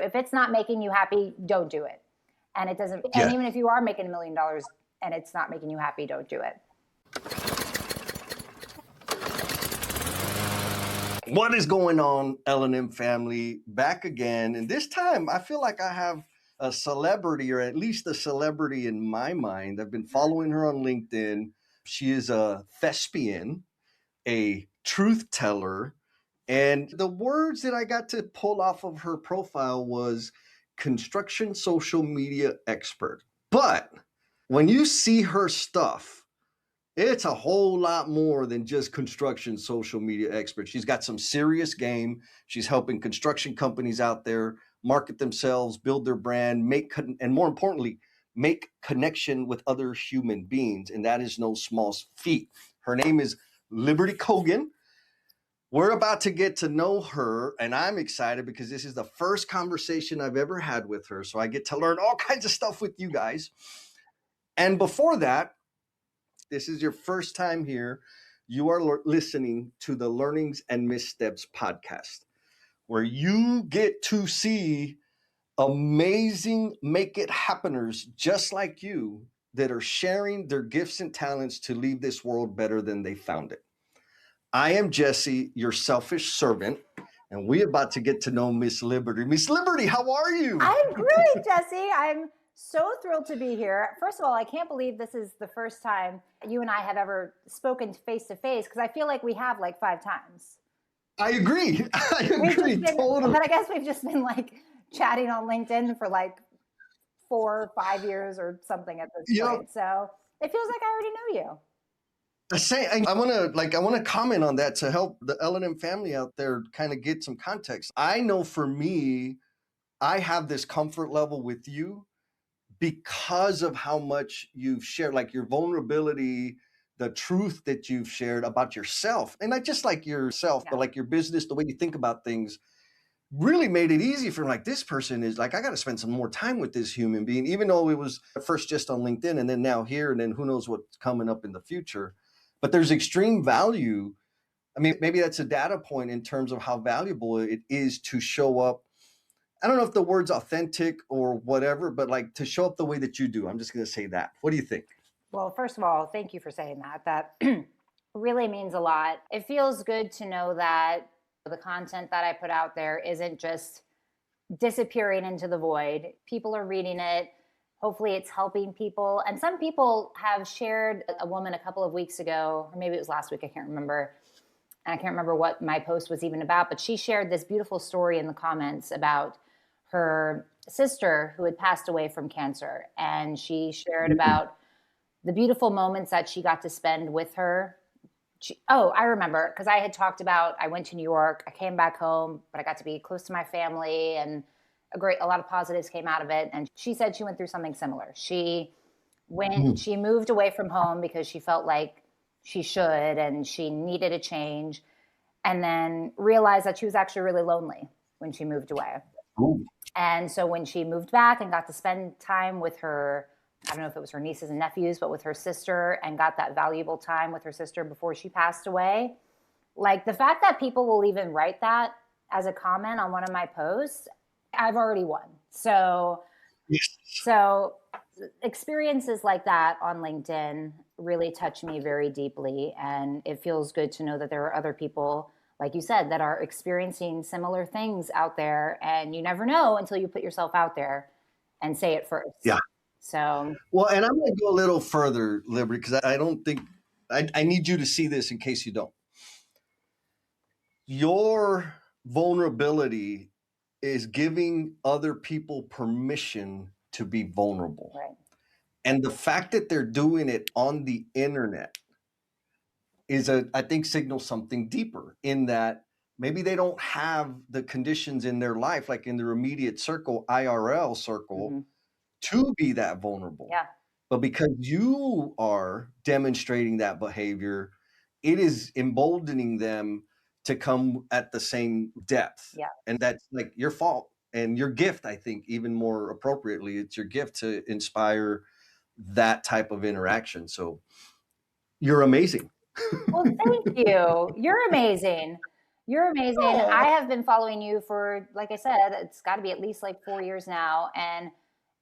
If it's not making you happy, don't do it. And it doesn't, Yeah. and even if you are making $1 million and it's not making you happy, don't do it. What is going on, L&M family? Back again. And this time, I feel like I have a celebrity, or at least a celebrity in my mind. I've been following her on LinkedIn. She is a thespian, a truth teller. And the words that I got to pull off of her profile was construction social media expert. But when you see her stuff, it's a whole lot more than just construction social media expert. She's got some serious game. She's helping construction companies out there market themselves, build their brand, and more importantly, make connection with other human beings. And that is no small feat. Her name is Liberty Kogan. We're about to get to know her, and I'm excited because this is the first conversation I've ever had with her. So I get to learn all kinds of stuff with you guys. And before that, this is your first time here, you are listening to the Learnings and Missteps podcast, where you get to see amazing make it happeners just like you that are sharing their gifts and talents to leave this world better than they found it. I am Jesse, your selfish servant, and we're about to get to know Miss Liberty. Miss Liberty, how are you? I'm great, Jesse. I'm so thrilled to be here. First of all, I can't believe this is the first time you and I have ever spoken face to face, because I feel like we have like 5 times. I agree. Totally. But I guess we've just been like chatting on LinkedIn for like 4 or 5 years or something at this point. So it feels like I already know you. I want to comment on that to help the L&M family out there kind of get some context. I know for me, I have this comfort level with you because of how much you've shared, like your vulnerability, the truth that you've shared about yourself, and not just like yourself, but like your business, the way you think about things, really made it easy for like, this person is like, I got to spend some more time with this human being, even though it was at first just on LinkedIn and then now here, and then who knows what's coming up in the future. But there's extreme value. I mean, maybe that's a data point in terms of how valuable it is to show up. I don't know if the word's authentic or whatever, but like to show up the way that you do. I'm just going to say that. What do you think? Well, first of all, thank you for saying that. That really means a lot. It feels good to know that the content that I put out there isn't just disappearing into the void. People are reading it. Hopefully it's helping people. And some people have shared, a woman a couple of weeks ago, or maybe it was last week, I can't remember. And I can't remember what my post was even about, but she shared this beautiful story in the comments about her sister who had passed away from cancer. And she shared about the beautiful moments that she got to spend with her. I remember, because I had talked about, I went to New York, I came back home, but I got to be close to my family, and a lot of positives came out of it. And she said she went through something similar. She moved away from home because she felt like she should, and she needed a change, and then realized that she was actually really lonely when she moved away. Ooh. And so when she moved back and got to spend time with her, I don't know if it was her nieces and nephews, but with her sister, and got that valuable time with her sister before she passed away, like the fact that people will even write that as a comment on one of my posts, I've already won. So experiences like that on LinkedIn really touch me very deeply. And it feels good to know that there are other people, like you said, that are experiencing similar things out there. And you never know until you put yourself out there and say it first. Yeah. So, well, and I'm going to go a little further, Liberty, because I don't think, I need you to see this in case you don't. Your vulnerability is giving other people permission to be vulnerable. right. And the fact that they're doing it on the internet I think signals something deeper, in that maybe they don't have the conditions in their life, like in their immediate circle, IRL circle, to be that vulnerable. Yeah. But because you are demonstrating that behavior, it is emboldening them to come at the same depth. Yeah. And that's like your fault and your gift, I think, even more appropriately. It's your gift to inspire that type of interaction. So you're amazing. Well, thank you. You're amazing. You're amazing. Oh, I have been following you for, like I said, it's got to be at least like 4 years now. And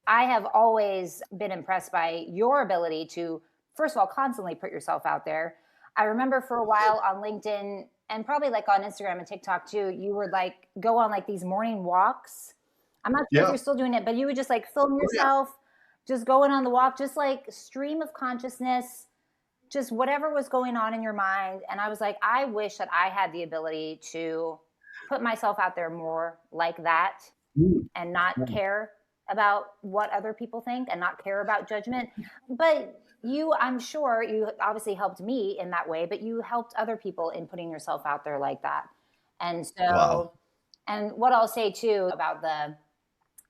I have always been impressed by your ability to, first of all, constantly put yourself out there. I remember for a while on LinkedIn and probably like on Instagram and TikTok too, you would like go on like these morning walks. I'm not sure if yeah. you're still doing it, but you would just like film Oh, yeah. yourself just going on the walk, just like stream of consciousness, just whatever was going on in your mind. And I was like, I wish that I had the ability to put myself out there more like that Mm. and not care about what other people think and not care about judgment. But you, I'm sure you obviously helped me in that way, but you helped other people in putting yourself out there like that. And Wow. so, and what I'll say too about the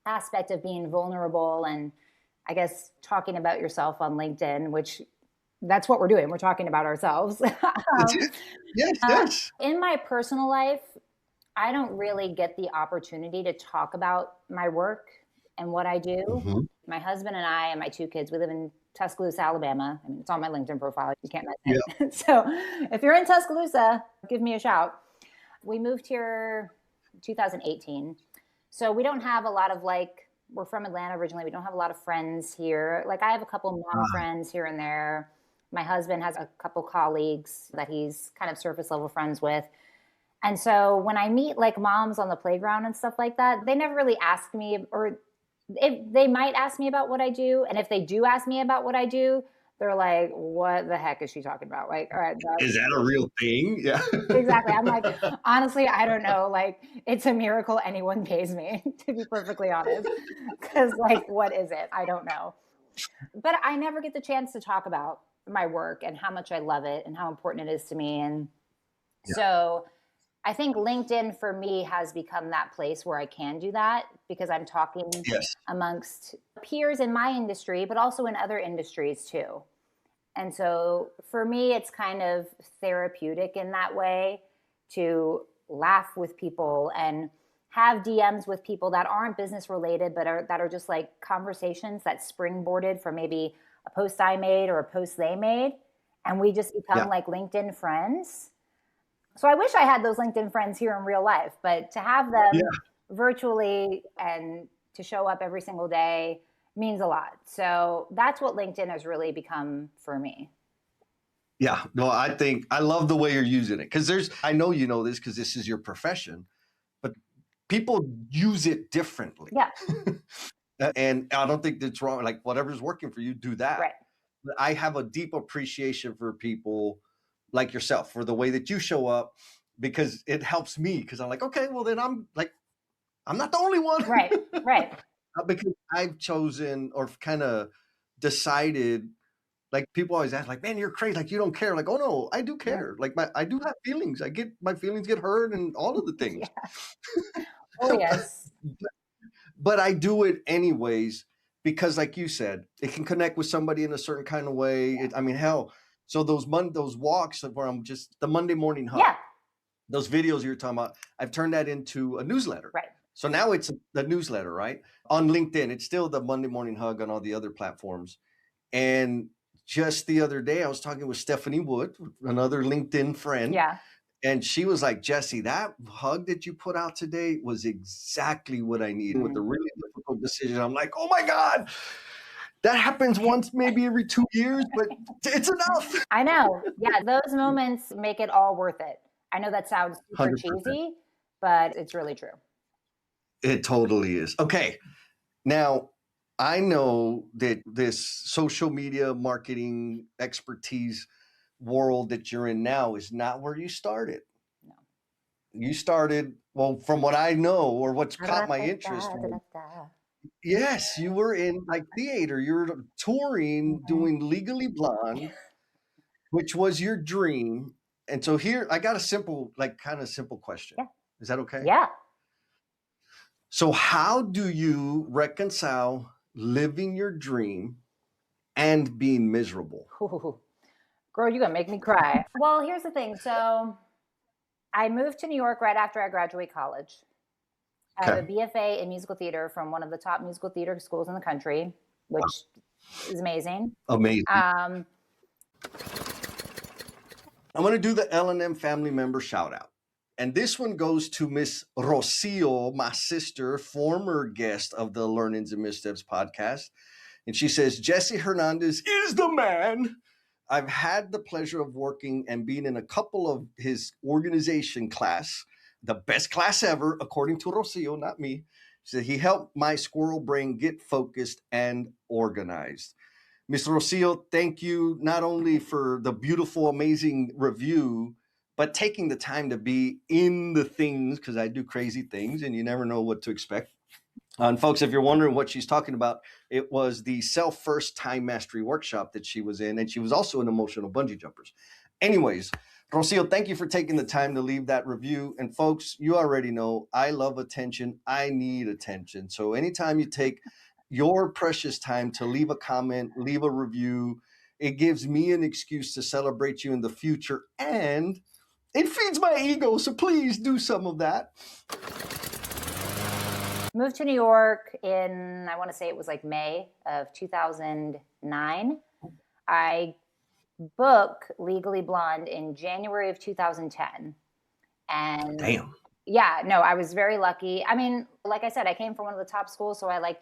aspect of being vulnerable and I guess talking about yourself on LinkedIn, which that's what we're doing. We're talking about ourselves. That's it. Yes, yes. In my personal life, I don't really get the opportunity to talk about my work and what I do. Hmm. My husband and I and my two kids, we live in Tuscaloosa, Alabama. I mean, it's on my LinkedIn profile. You can't miss Yeah. it. So if you're in Tuscaloosa, give me a shout. We moved here 2018. So we don't have a lot of like, we're from Atlanta originally. We don't have a lot of friends here. Like I have a couple mom Ah, friends here and there. My husband has a couple colleagues that he's kind of surface level friends with. And so when I meet like moms on the playground and stuff like that, they never really ask me, or if they might ask me about what I do. And if they do ask me about what I do, they're like, what the heck is she talking about? Like, all right, is that a real thing? Yeah. exactly. I'm like, honestly, I don't know. Like, it's a miracle anyone pays me, to be perfectly honest. Because, like, what is it? I don't know. But I never get the chance to talk about my work and how much I love it and how important it is to me. And Yeah. so I think LinkedIn for me has become that place where I can do that because I'm talking Yes. amongst peers in my industry, but also in other industries too. And so for me, it's kind of therapeutic in that way to laugh with people and have DMs with people that aren't business related, but that are just like conversations that springboarded from maybe a post I made or a post they made. And we just become Yeah. like LinkedIn friends. So I wish I had those LinkedIn friends here in real life, but to have Yeah. them virtually and to show up every single day means a lot. So that's what LinkedIn has really become for me. Yeah. No, I think I love the way you're using it because I know you know this because this is your profession, but people use it differently. Yeah, And I don't think that's wrong. Like whatever's working for you, do that. right. But I have a deep appreciation for people like yourself for the way that you show up because it helps me because I'm like, okay, well then I'm not the only one. Right, right. Because I've chosen or kind of decided, like people always ask, like, man, you're crazy, like you don't care. Like, oh no, I do Yeah. care. Like I do have feelings. My feelings get hurt and all of the things. Yeah. Oh, yes. But I do it anyways because, like you said, it can connect with somebody in a certain kind of way. I mean, hell, so those walks where I'm just the Monday morning hug, Yeah, those videos you're talking about, I've turned that into a newsletter. right. So now it's the newsletter, right? On LinkedIn, it's still the Monday morning hug on all the other platforms. And just the other day, I was talking with Stephanie Wood, another LinkedIn friend, Yeah. and she was like, Jesse, that hug that you put out today was exactly what I need with a Mm. really difficult decision. I'm like, oh my God, that happens once, maybe every 2 years, but it's enough. I know. Yeah, those moments make it all worth it. I know that sounds super 100%. cheesy, but it's really true. It totally is. Okay. Now, I know that this social media marketing expertise world that you're in now is not where you started. No. You started, well, from what I know or what's caught my interest was, yes, you were in like theater. You were touring, Mhm. doing Legally Blonde, which was your dream. And so here, I got a simple, like kind of simple question. Yeah. Is that okay? Yeah. So how do you reconcile living your dream and being miserable? Ooh. Girl, you're going to make me cry. Well, here's the thing. So I moved to New York right after I graduated college. I have a Okay. BFA in musical theater from one of the top musical theater schools in the country, which is amazing. Amazing. Um, I'm going to do the L&M family member shout out. And this one goes to Miss Rocio, my sister, former guest of the Learnings and Missteps podcast. And she says, Jesse Hernandez is the man. I've had the pleasure of working and being in a couple of his organization class, the best class ever, according to Rocio, not me. She said he helped my squirrel brain get focused and organized. Ms. Rocio, thank you not only for the beautiful, amazing review, but taking the time to be in the things, because I do crazy things and you never know what to expect. And folks, if you're wondering what she's talking about, it was the Self-First Time Mastery workshop that she was in, and she was also in Emotional Bungee Jumpers. Anyways, Rocio, thank you for taking the time to leave that review. And folks, you already know I love attention. I need attention. So anytime you take your precious time to leave a comment, leave a review, it gives me an excuse to celebrate you in the future, and it feeds my ego. So please do some of that. Moved to New York in, I want to say it was like May of 2009. I booked Legally Blonde in January of 2010. And Damn. Yeah, no, I was very lucky. I mean, like I said, I came from one of the top schools. So I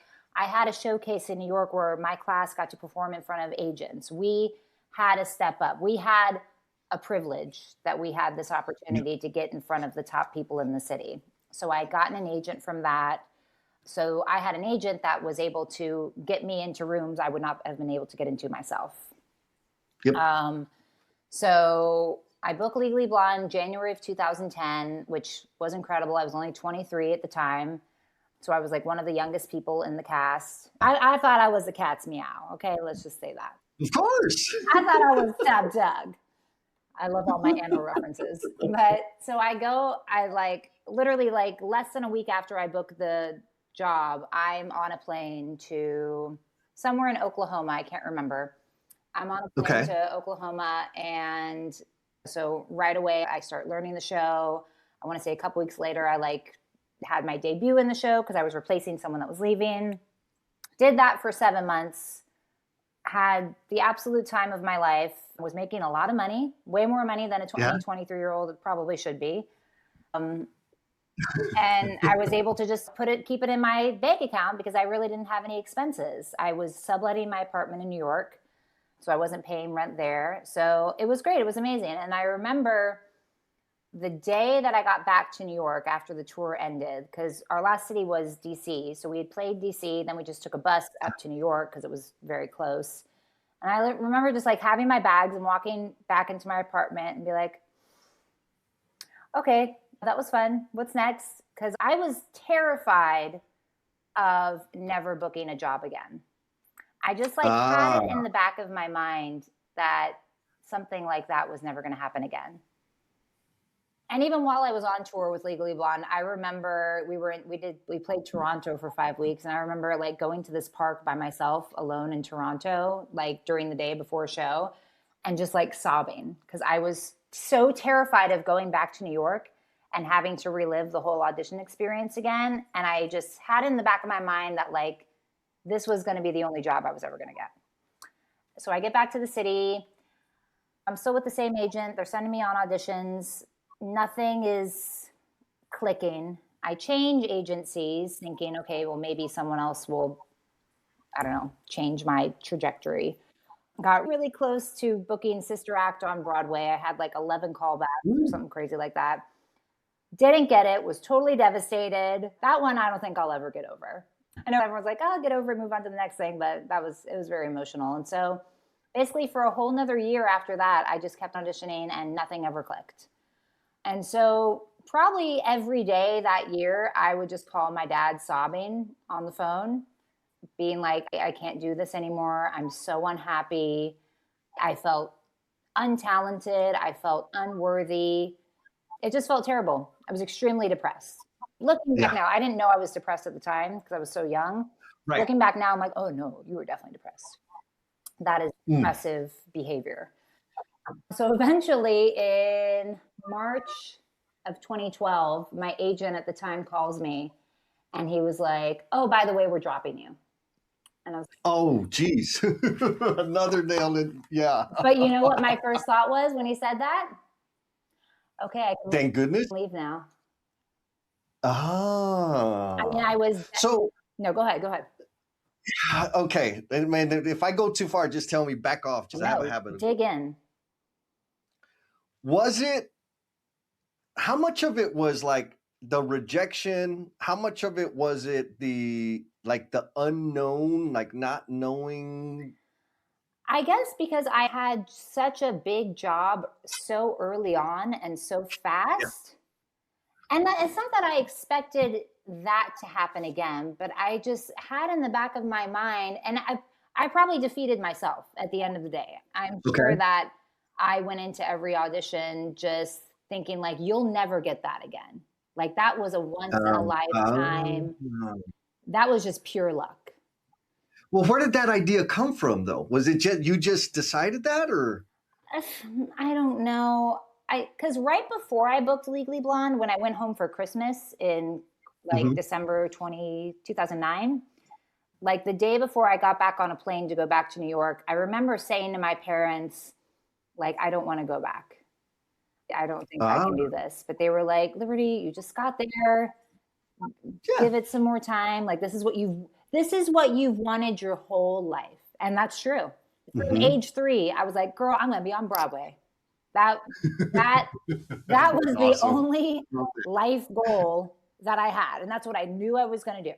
had a showcase in New York where my class got to perform in front of agents. We had a step up. We had a privilege that we had this opportunity to get in front of the top people in the city. So I got an agent from that. So I had an agent that was able to get me into rooms I would not have been able to get into myself. Yep. So I booked Legally Blonde January of 2010, which was incredible. I was only 23 at the time. So I was like one of the youngest people in the cast. I thought I was the cat's meow. Okay, let's just say that. Of course. I thought I was Stab Doug. I love all my animal references. But so I literally less than a week after I booked the job, I'm on a plane to somewhere in Oklahoma. I can't remember. I'm on a plane to Oklahoma. And so right away I start learning the show. I want to say a couple weeks later, I had my debut in the show because I was replacing someone that was leaving. Did that for 7 months. Had the absolute time of my life. Was making a lot of money, way more money than a 23-year-old probably should be. And I was able to just keep it in my bank account because I really didn't have any expenses. I was subletting my apartment in New York, so I wasn't paying rent there. So it was great. It was amazing. And I remember the day that I got back to New York after the tour ended, because our last city was DC. So we had played DC, then we just took a bus up to New York because it was very close. And I remember just having my bags and walking back into my apartment and be like, okay, that was fun. What's next? Because I was terrified of never booking a job again. I just had it in the back of my mind that something like that was never going to happen again. And even while I was on tour with Legally Blonde, I remember we played Toronto for 5 weeks. And I remember going to this park by myself alone in Toronto, during the day before a show, and just sobbing because I was so terrified of going back to New York and having to relive the whole audition experience again. And I just had in the back of my mind that this was going to be the only job I was ever going to get. So I get back to the city. I'm still with the same agent. They're sending me on auditions. Nothing is clicking. I change agencies thinking, okay, well, maybe someone else will, I don't know, change my trajectory. Got really close to booking Sister Act on Broadway. I had 11 callbacks or something crazy like that. Didn't get it, was totally devastated. That one I don't think I'll ever get over. I know everyone's like, oh, get over it, move on to the next thing, but it was very emotional. And so basically for a whole nother year after that, I just kept auditioning and nothing ever clicked. And so probably every day that year, I would just call my dad sobbing on the phone, being like, I can't do this anymore. I'm so unhappy. I felt untalented. I felt unworthy. It just felt terrible. I was extremely depressed. Looking back now, I didn't know I was depressed at the time because I was so young. Right. Looking back now, I'm like, oh no, you were definitely depressed. That is depressive behavior. So eventually in March of 2012, my agent at the time calls me and he was like, oh, by the way, we're dropping you. And I was like, oh, geez. Another nail in, yeah. But you know what my first thought was when he said that? Okay, I can Thank goodness. leave now. I mean, Ah. I was So, no, go ahead, go ahead. okay. And man, if I go too far, just tell me back off. Just I have a No, habit of dig in. was it how much of it was like the rejection? How much of it was it the like the unknown, like not knowing? I guess because I had such a big job so early on and so Yeah. fast. And that it's not that I expected that to happen again, but I just had in the back of my mind, and I probably defeated myself at the end of the day. I'm sure Okay. that I went into every audition just thinking like you'll never get that again. Like that was a once in a Um, lifetime. um, That was just pure luck. well, where did that idea come from, though? Was it just you just decided that, or? I don't know. Because right before I booked Legally Blonde, when I went home for Christmas in like Mhm. December 2009, like the day before I got back on a plane to go back to New York, I remember saying to my parents, like, I don't want to go back. I don't think I Ah, can do this. But they were like, Liberty, you just got there. yeah. Give it some more time. Like this is what you've wanted your whole life. And that's true. From Mhm. age 3, I was like, girl, I'm gonna be on Broadway. That that that That's was the awesome. only life goal that I had. And that's what I knew I was gonna do.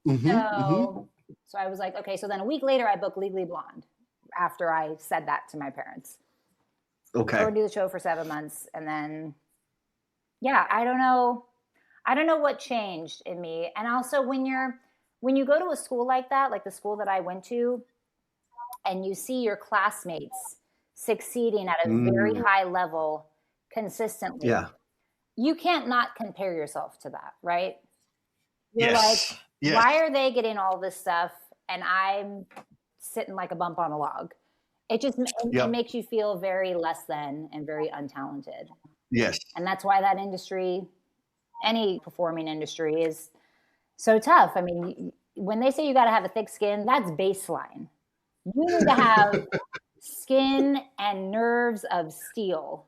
Mhm, mhm. So I was like, okay, so then a week later I booked Legally Blonde after I said that to my parents. Go Okay. and do the show for 7 months. And then yeah, I don't know. I don't know what changed in me. And also when you go to a school like that, like the school that I went to, and you see your classmates succeeding at a very Mm, high level consistently, yeah. you can't not compare yourself to that, right? You're like, Yes. Yes. why are they getting all this stuff and I'm sitting like a bump on a log? It Yep. makes you feel very less than and very untalented. Yes. And that's why that industry, any performing industry, is so tough. I mean, when they say you got to have a thick skin, that's baseline. You need to have skin and nerves of steel.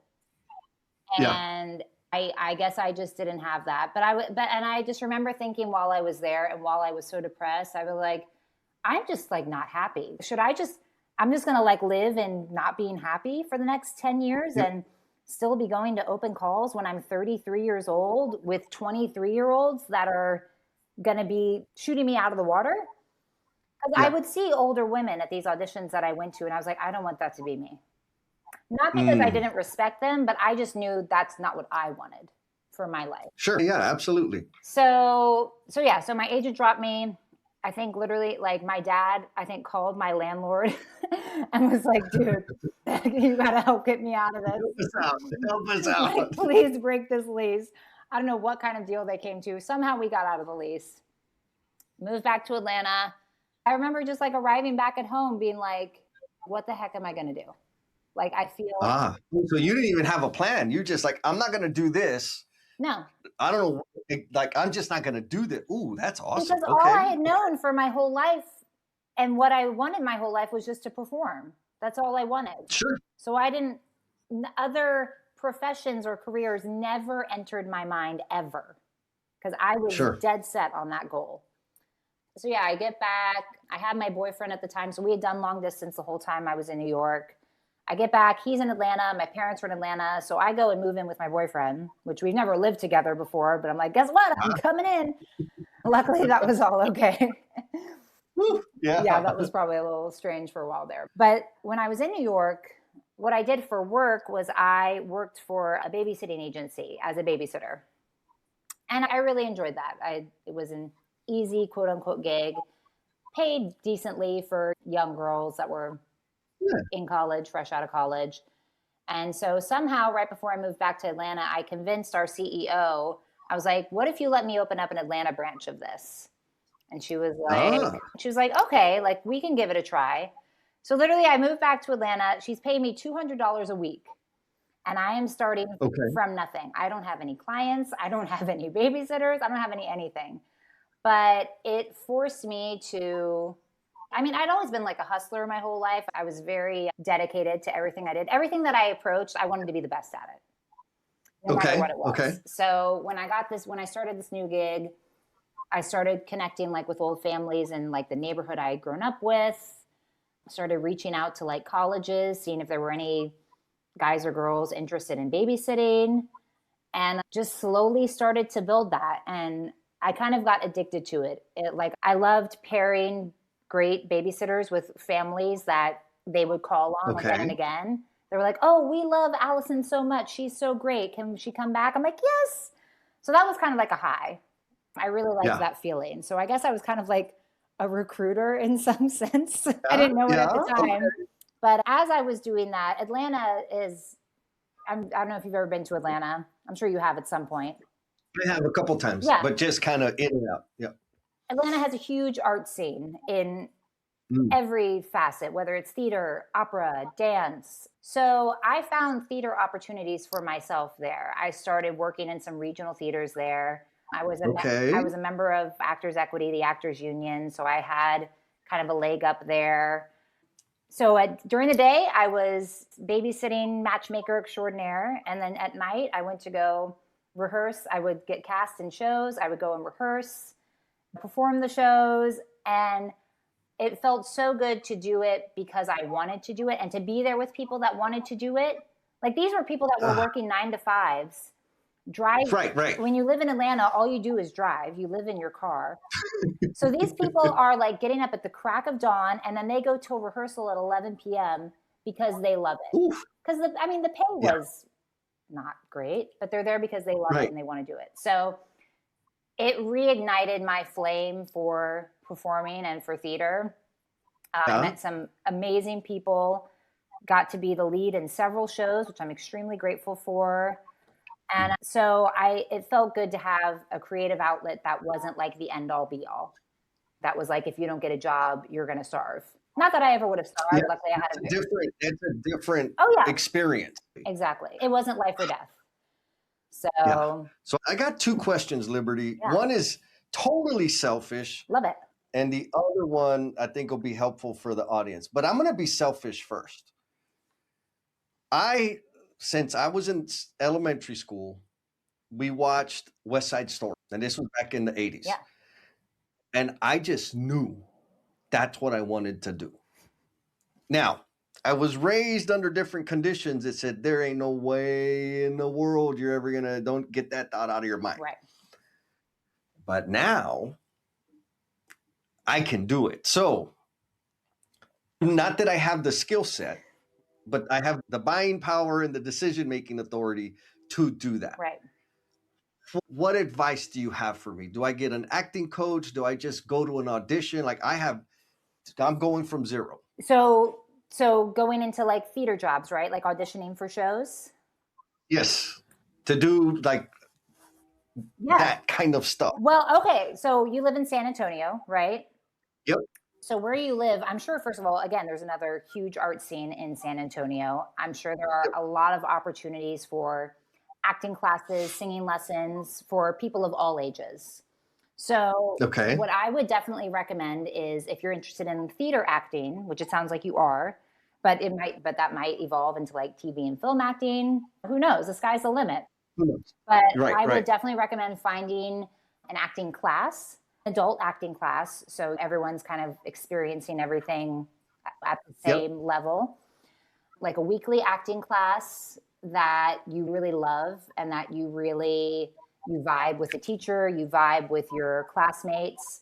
Yeah. And I guess I just didn't have that. And I just remember thinking while I was there and while I was so depressed, I was like, I'm just like not happy. I'm just going to like live in not being happy for the next 10 years Yep. and still be going to open calls when I'm 33 years old with 23-year-olds that are going to be shooting me out of the water. Because I Yeah. would see older women at these auditions that I went to, and I was like, I don't want that to be me. Not because I Mm. didn't respect them, but I just knew that's not what I wanted for my life. Sure. Yeah, absolutely. So yeah, so my agent dropped me. I think literally like my dad, I think called my landlord and was like, dude, you gotta help get me out of Help us out. this. Help us Like, out. please break this lease. I don't know what kind of deal they came to. Somehow we got out of the lease, moved back to Atlanta. I remember just like arriving back at home being like, what the heck am I gonna do? Like I feel Ah, so you didn't even have a plan. You just like, I'm not going to do this. no, I don't know. Like, I'm just not going to do this. Ooh, that's awesome. because all I Okay. had known for my whole life and what I wanted my whole life was just to perform. That's all I wanted. Sure. So I didn't, other professions or careers never entered my mind ever because I was Sure. dead set on that goal. So yeah, I get back. I had my boyfriend at the time. So we had done long distance the whole time I was in New York. I get back. He's in Atlanta. My parents were in Atlanta. So I go and move in with my boyfriend, which we've never lived together before. But I'm like, guess what? I'm coming in. Luckily, that was all okay. Woo. Yeah, Yeah. that was probably a little strange for a while there. But when I was in New York, what I did for work was I worked for a babysitting agency as a babysitter. And I really enjoyed that. It was an easy, quote unquote, gig, paid decently for young girls that were Yeah. in college, fresh out of college. And so somehow, right before I moved back to Atlanta, I convinced our CEO, I was like, what if you let me open up an Atlanta branch of this? And Ah, she was like, okay, like we can give it a try. So literally I moved back to Atlanta. She's paying me $200 a week. And I am starting okay. from nothing. I don't have any clients. I don't have any babysitters. I don't have anything. But it forced me to, I mean, I'd always been like a hustler my whole life. I was very dedicated to everything I did. Everything that I approached, I wanted to be the best at it. no matter what it Okay. was. So when I started this new gig, I started connecting like with old families in like the neighborhood I had grown up with, started reaching out to like colleges, seeing if there were any guys or girls interested in babysitting, and just slowly started to build that. And I kind of got addicted to it. Like I loved pairing great babysitters with families that they would call on again and Okay. again. They were like, "Oh, we love Allison so much. She's so great. Can she come back?" I'm like, "Yes." So that was kind of like a high. I really liked Yeah. that feeling. So I guess I was kind of like a recruiter in some sense. I Yeah. didn't know it at Yeah. the Okay. time. But as I was doing that, Atlanta is, I don't know if you've ever been to Atlanta. I'm sure you have at some point. I have a couple times, Yeah. but just kind of in and out. Yeah. Atlanta has a huge art scene in Mm. every facet, whether it's theater, opera, dance. So I found theater opportunities for myself there. I started working in some regional theaters there. I Okay. was a member of Actors Equity, the Actors Union, so I had kind of a leg up there. So during the day, I was babysitting matchmaker extraordinaire, and then at night, I went to go rehearse. I would get cast in shows. I would go and rehearse, perform the shows, and it felt so good to do it because I wanted to do it and to be there with people that wanted to do it. Like these were people that were Ah, working 9 to 5s. Drive. right. When you live in Atlanta, all you do is drive. You live in your car. So these people are like getting up at the crack of dawn and then they go to rehearsal at 11 p.m. because they love it. Oof. Because the pay Yeah. was not great, but they're there because they love it Right. and they want to do it. So it reignited my flame for performing and for theater. I Yeah. met some amazing people, got to be the lead in several shows, which I'm extremely grateful for. And so it felt good to have a creative outlet that wasn't like the end all be all. That was like, if you don't get a job, you're going to starve. Not that I ever would have Yeah. starved. Luckily, I had It's a different oh yeah, experience. exactly. It wasn't life or death. So Yeah. So I got two questions, Liberty. yeah, One is totally selfish, love it. and the other one I think will be helpful for the audience. But I'm going to be selfish first. Since I was in elementary school, we watched West Side Story, and this was back in the 80s. Yeah. And I just knew that's what I wanted to do. Now, I was raised under different conditions that said there ain't no way in the world you're ever gonna, don't get that thought out of your mind. Right. But now I can do it. So not that I have the skill set, but I have the buying power and the decision-making authority to do that. Right. What advice do you have for me? Do I get an acting coach? Do I just go to an audition? Like I'm going from zero. So going into like theater jobs, right? Like auditioning for shows. Yes. To do like Yeah. that kind of stuff. Well, okay. So you live in San Antonio, right? Yep. So where you live, I'm sure, first of all, again, there's another huge art scene in San Antonio. I'm sure there are a lot of opportunities for acting classes, singing lessons for people of all ages. So Okay. what I would definitely recommend is if you're interested in theater acting, which it sounds like you are, but that might evolve into like TV and film acting. Who knows? The sky's the limit. But I would definitely recommend finding an acting class, adult acting class, so everyone's kind of experiencing everything at the same level. Like a weekly acting class that you really love and that you vibe with the teacher, you vibe with your classmates.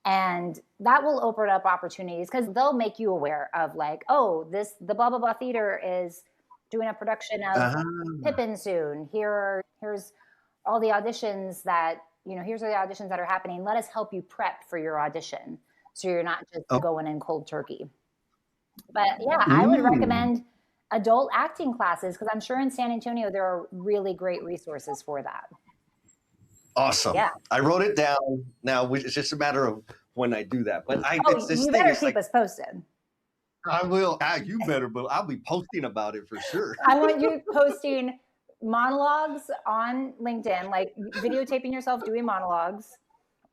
And that will open up opportunities because they'll make you aware of like, oh, the blah, blah, blah theater is doing a production of Pippin soon. Here's all the auditions here's all the auditions that are happening. Let us help you prep for your audition. So you're not just going in cold turkey. But yeah, I would recommend adult acting classes because I'm sure in San Antonio, there are really great resources for that. Awesome. Yeah. I wrote it down. Now it's just a matter of when I do that. But you better keep us posted. I will. You better, but I'll be posting about it for sure. I want you posting monologues on LinkedIn, like videotaping yourself doing monologues,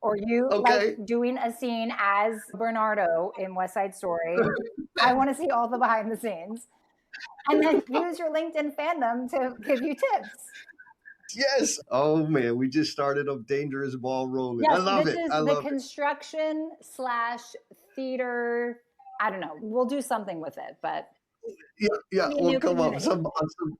or you like doing a scene as Bernardo in West Side Story. I want to see all the behind the scenes. And then use your LinkedIn fandom to give you tips. Yes. Oh man, we just started a dangerous ball rolling. I Yes, love this it. is I the love it. construction slash theater. I don't know. We'll do something with it, but Yeah, yeah. it'll be a We'll new come up with community. some.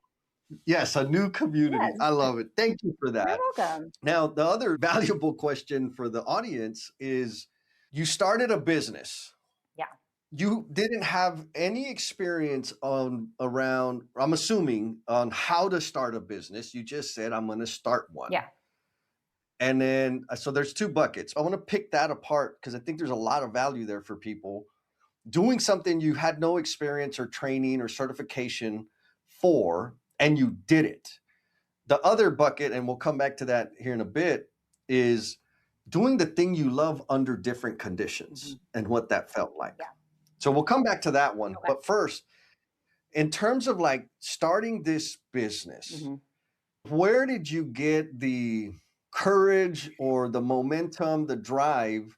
Yes, a new community. Yes, I love it. Thank you for you're that. welcome. Now, the other valuable question for the audience is: you started a business. Yeah, You didn't have any experience on around, I'm assuming, on how to start a business. You just said, I'm going to start one. yeah. And then, so there's two buckets. I want to pick that apart because I think there's a lot of value there for people. Doing something you had no experience or training or certification for, and you did it. The other bucket, and we'll come back to that here in a bit, is doing the thing you love under different conditions and what that felt like. Yeah. So we'll come back to that one. Okay. But first, in terms of like starting this business, where did you get the courage or the momentum, the drive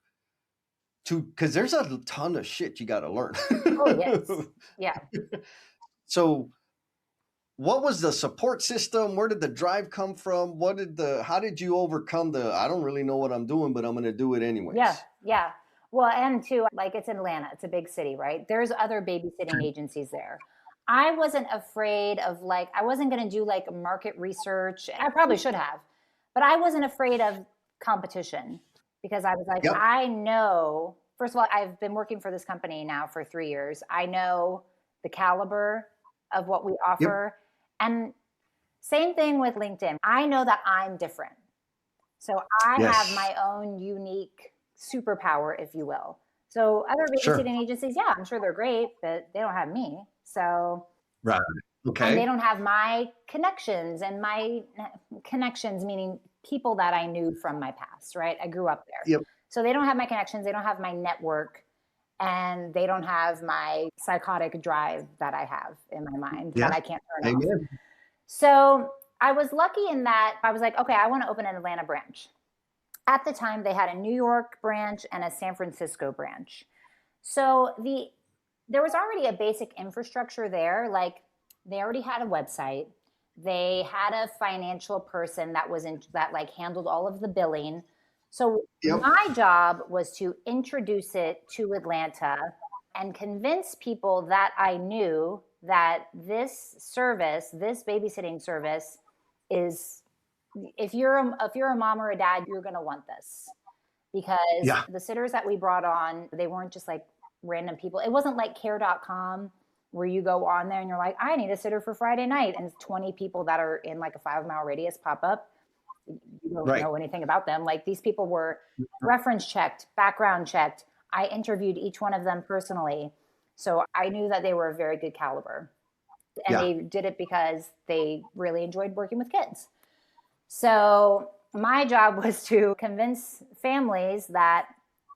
to, because there's a ton of shit you got to learn. Oh, yes. Yeah. So what was the support system? Where did the drive come from? How did you overcome I don't really know what I'm doing, but I'm going to do it anyways? Yeah. Yeah. Well, and too, like it's Atlanta, it's a big city, right? There's other babysitting agencies there. I wasn't afraid of I wasn't going to do like market research. I probably should have, but I wasn't afraid of competition because I was like, Yep. I know, first of all, I've been working for this company now for 3 years. I know the caliber of what we offer. And same thing with LinkedIn. I know that I'm different. So I have my own unique superpower, if you will. So other babysitting agencies, yeah, I'm sure they're great, but they don't have me. So right. Okay. And they don't have my connections, and my connections meaning people that I knew from my past, right? I grew up there. Yep. So they don't have my connections, they don't have my network, and they don't have my psychotic drive that I have in my mind that I can't turn off. So I was lucky in that I was like, okay, I want to open an Atlanta branch. At the time, they had a New York branch and a San Francisco branch. So there was already a basic infrastructure there. Like they already had a website. They had a financial person that handled all of the billing. So my job was to introduce it to Atlanta and convince people that I knew that this service, this babysitting service, is, if you're a mom or a dad, you're going to want this, because the sitters that we brought on, they weren't just like random people. It wasn't like care.com where you go on there and you're like, I need a sitter for Friday night, and 20 people that are in like a 5-mile radius pop up. You don't know anything about them. Like these people were reference checked, background checked. I interviewed each one of them personally. So I knew that they were a very good caliber, and they did it because they really enjoyed working with kids. So my job was to convince families that,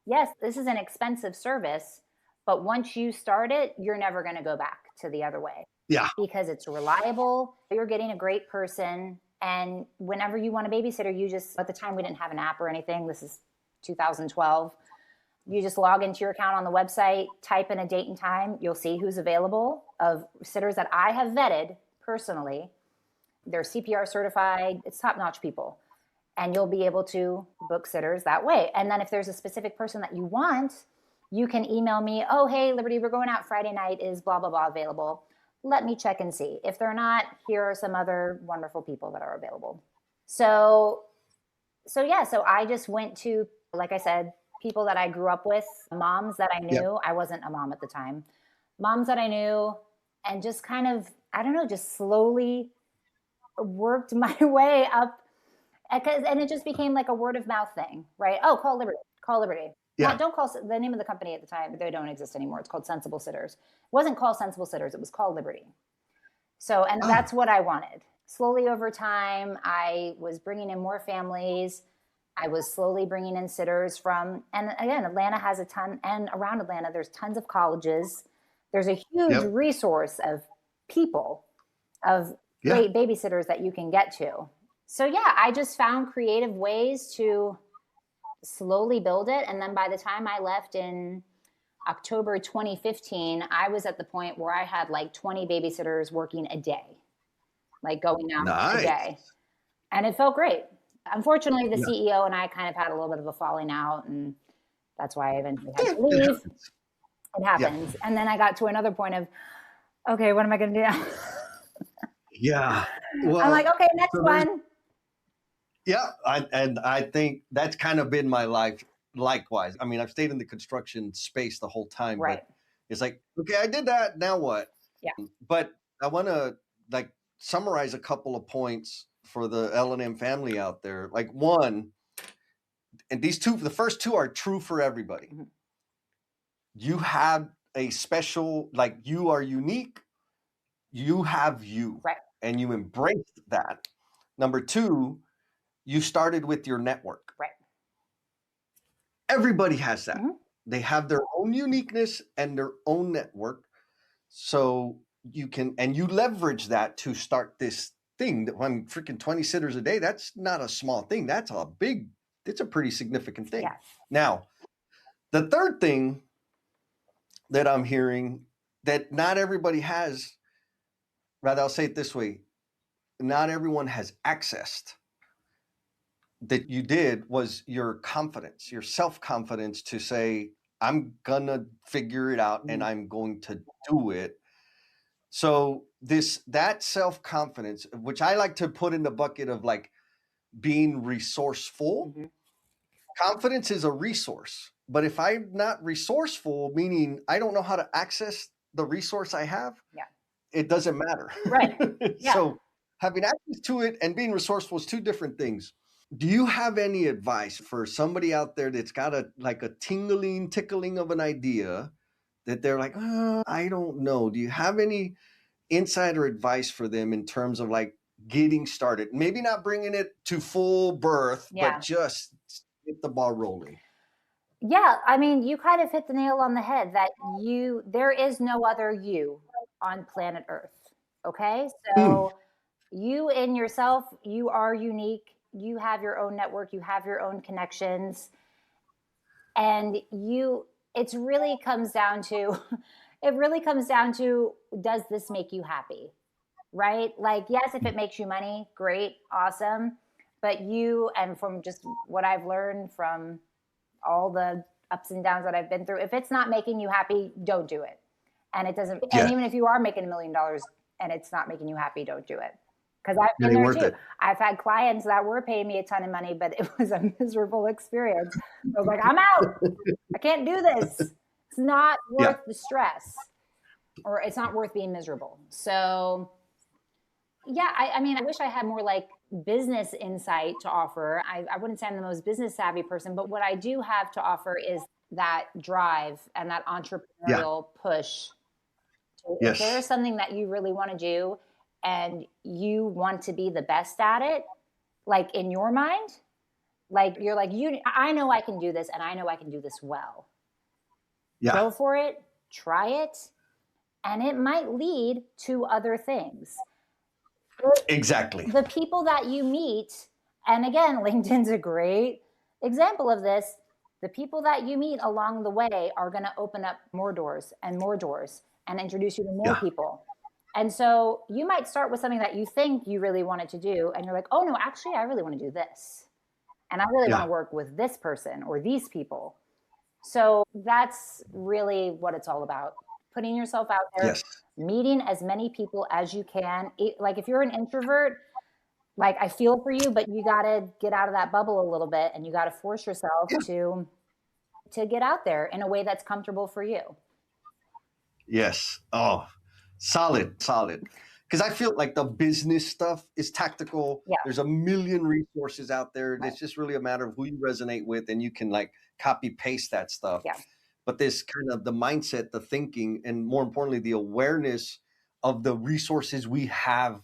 yes, this is an expensive service, but once you start it, you're never going to go back to the other way. Yeah. Because it's reliable. You're getting a great person. And whenever you want a babysitter, at the time we didn't have an app or anything. This is 2012. You just log into your account on the website, type in a date and time. You'll see who's available of sitters that I have vetted personally. They're CPR certified. It's top-notch people. And you'll be able to book sitters that way. And then if there's a specific person that you want, you can email me, oh, hey, Liberty, we're going out Friday night. Is blah, blah, blah available? Let me check and see. If they're not, here are some other wonderful people that are available. So I just went to, like I said, people that I grew up with, moms that I knew. Yep. I wasn't a mom at the time. Moms that I knew, and just kind of, I don't know, just slowly worked my way up. And it just became like a word of mouth thing, right? Oh, call Liberty. Yeah. Don't call the name of the company at the time. They don't exist anymore. It's called Sensible Sitters. It wasn't called Sensible Sitters. It was called Liberty. So, and that's what I wanted. Slowly over time, I was bringing in more families. I was slowly bringing in sitters and again, Atlanta has a ton, and around Atlanta, there's tons of colleges. There's a huge resource of people, of great babysitters that you can get to. So I just found creative ways to slowly build it. And then by the time I left in October 2015, I was at the point where I had like 20 babysitters working a day, like going out a day. And it felt great. Unfortunately, the Yeah. CEO and I kind of had a little bit of a falling out, and that's why I eventually had to It leave. happens. It Yeah. happens. And then I got to another point of, okay, what am I going to do now? Yeah. I'm like, Well, okay, next so there's, one. yeah. And I think that's kind of been my life likewise. I mean, I've stayed in the construction space the whole time, but Right. it's like, okay, I did that. Now what? Yeah. But I want to like summarize a couple of points for the L&M family out there. Like one, and these two, the first two are true for everybody. Mhm. You have a special, like you are unique. You have you, Right. and you embraced that. Number two, you started with your network. Right. Everybody has that. Mhm. They have their own uniqueness and their own network. So you can, and you leverage that to start this thing that when freaking 20 sitters a day, that's not a small thing. That's a big, it's a pretty significant thing. Yes. Now, the third thing that I'm hearing that not everybody has, rather, I'll say it this way, not everyone has accessed that you did was your confidence, your self-confidence to say, I'm gonna figure it out and Mhm. I'm going to do it. So that self-confidence, which I like to put in the bucket of like being resourceful. Mhm. Confidence is a resource, but if I'm not resourceful, meaning I don't know how to access the resource I have, Yeah. it doesn't matter. Right. Yeah. So having access to it and being resourceful is two different things. Do you have any advice for somebody out there that's got a like a tickling of an idea that they're like, oh, I don't know. Do you have any insider advice for them in terms of like getting started? Maybe not bringing it to full birth, but Yeah. just get the ball rolling. Yeah. I mean, you kind of hit the nail on the head that there is no other you on planet Earth. Okay. Mm, So you in yourself, you are unique. You have your own network, you have your own connections. And it's really comes down to, it really comes down to, does this make you happy? Right? Like, yes, if it makes you money, great, awesome. But and from just what I've learned from all the ups and downs that I've been through, if it's not making you happy, don't do it. And it doesn't, and yeah, even if you are making $1 million and it's not making you happy, don't do it. Because I've it been ain't there worth too. it. I've had clients that were paying me a ton of money, but it was a miserable experience. I was like, I'm out. I can't do this. It's not Yeah, worth the stress, or it's not worth being miserable. So yeah, I mean, I wish I had more like business insight to offer. I wouldn't say I'm the most business savvy person, but what I do have to offer is that drive and that yeah, entrepreneurial push. So if there is yes, something that you really want to do and you want to be the best at it, like in your mind, like you're like, I know I can do this and I know I can do this well. yeah, Go for it, try it, and it might lead to other things. exactly. The people that you meet, and again, LinkedIn's a great example of this. The people that you meet along the way are going to open up more doors and introduce you to more Yeah, people. And so you might start with something that you think you really wanted to do, and you're like, oh no, actually, I really want to do this. And I really want yeah, to work with this person or these people. So that's really what it's all about, putting yourself out there, yes, meeting as many people as you can. Like if you're an introvert, like I feel for you, but you got to get out of that bubble a little bit and you got to force yourself yeah, to get out there in a way that's comfortable for you. yes. Oh, solid, solid. Because I feel like the business stuff is tactical. Yeah, There's a million resources out there. right. It's just really a matter of who you resonate with, and you can like copy paste that stuff. Yeah, But this kind of the mindset, the thinking, and more importantly, the awareness of the resources we have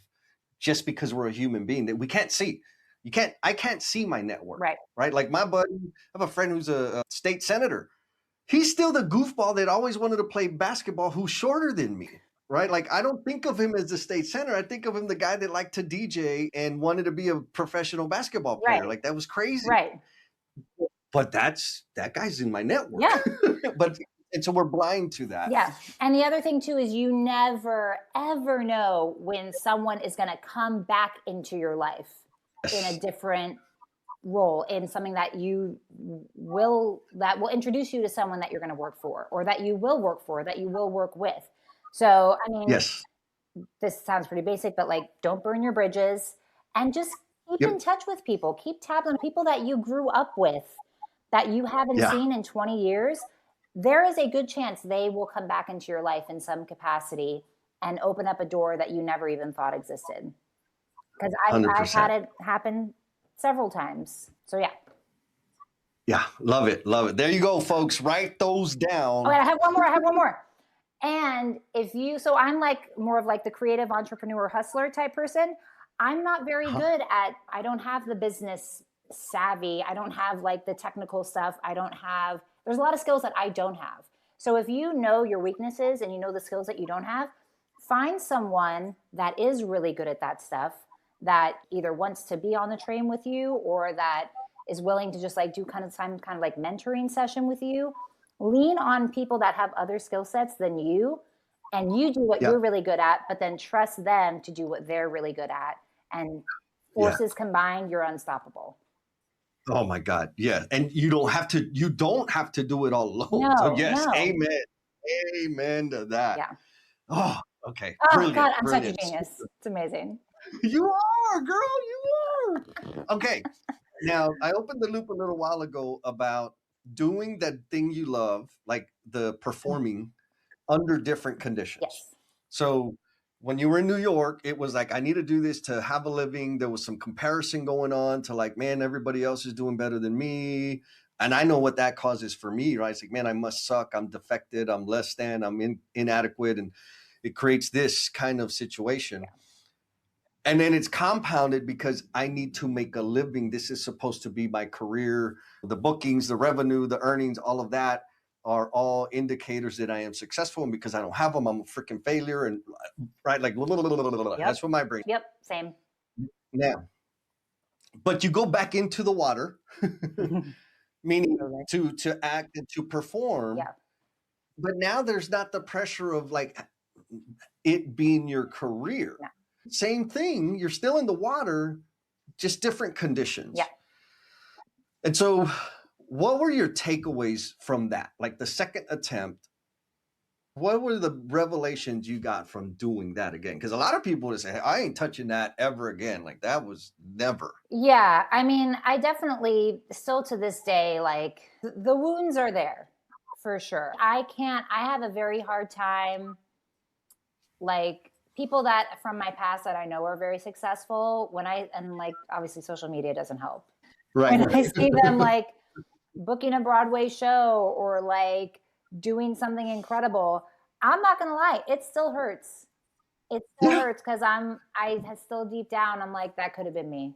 just because we're a human being that we can't see. I can't see my network, right. right? Like my buddy, I have a friend who's a state senator. He's still the goofball that always wanted to play basketball who's shorter than me, right? Like I don't think of him as the state senator. I think of him the guy that liked to DJ and wanted to be a professional basketball player. Right. Like that was crazy. Right. But that guy's in my network. Yeah. But and so we're blind to that. Yeah. And the other thing too is you never ever know when someone is going to come back into your life. in a Yes. different role, in something that will introduce you to someone that you're going to work for, or that you will work for, that you will work with. So, I mean, Yes. this sounds pretty basic, but like, don't burn your bridges, and just keep in Yep. touch with people. Keep tabs on people that you grew up with that you haven't Yeah. seen in 20 years. There is a good chance they will come back into your life in some capacity and open up a door that you never even thought existed. Because I've had 100%. it happen several times. So yeah. Yeah. Love it. Love it. There you go, folks. Write those Oh, and down. I have one more. I have one more. And so I'm like more of like the creative entrepreneur hustler type person. I'm not very Uh-huh. good at, I don't have the business savvy. I don't have like the technical stuff. There's a lot of skills that I don't have. So if you know your weaknesses and you know the skills that you don't have, find someone that is really good at that stuff, that either wants to be on the train with you, or that is willing to just like do kind of like mentoring session with you. Lean on people that have other skill sets than you, and you do what Yeah. you're really good at, but then trust them to do what they're really good at. And Yeah. forces combined, you're unstoppable. Oh my God. Yeah. And you don't have to do it all alone. So No, yes, no. amen. Amen to that. Yeah. Oh, okay. Oh Brilliant. God, I'm such a Brilliant. genius. It's amazing. You are, girl. You are. Okay. Now, I opened the loop a little while ago about doing that thing you love, like the performing under different conditions. Yes. So when you were in New York, it was like, I need to do this to have a living. There was some comparison going on to like, man, everybody else is doing better than me. And I know what that causes for me, right? It's like, man, I must suck. I'm defected. I'm less than, inadequate. And it creates this kind of situation. Yeah. And then it's compounded because I need to make a living. This is supposed to be my career. The bookings, the revenue, the earnings, all of that are all indicators that I am successful. And because I don't have them, I'm a freaking failure. And right, like Yep. that's what my brain. Yep. Same. Now, but you go back into the water, meaning to act and to perform. Yeah. But now there's not the pressure of like it being your career. No. Same thing. You're still in the water, just different conditions. Yeah. And so, what were your takeaways from that? Like the second attempt, what were the revelations you got from doing that again? Because a lot of people would say, hey, I ain't touching that ever again. Like that was never. Yeah. I mean, I definitely still to this day, like the wounds are there for sure. I have a very hard time, like people that from my past that I know are very successful, and like obviously social media doesn't help. Right. When I see them like booking a Broadway show or like doing something incredible, I'm not gonna lie, it still hurts. It still hurts because I still deep down, I'm like, that could have been me.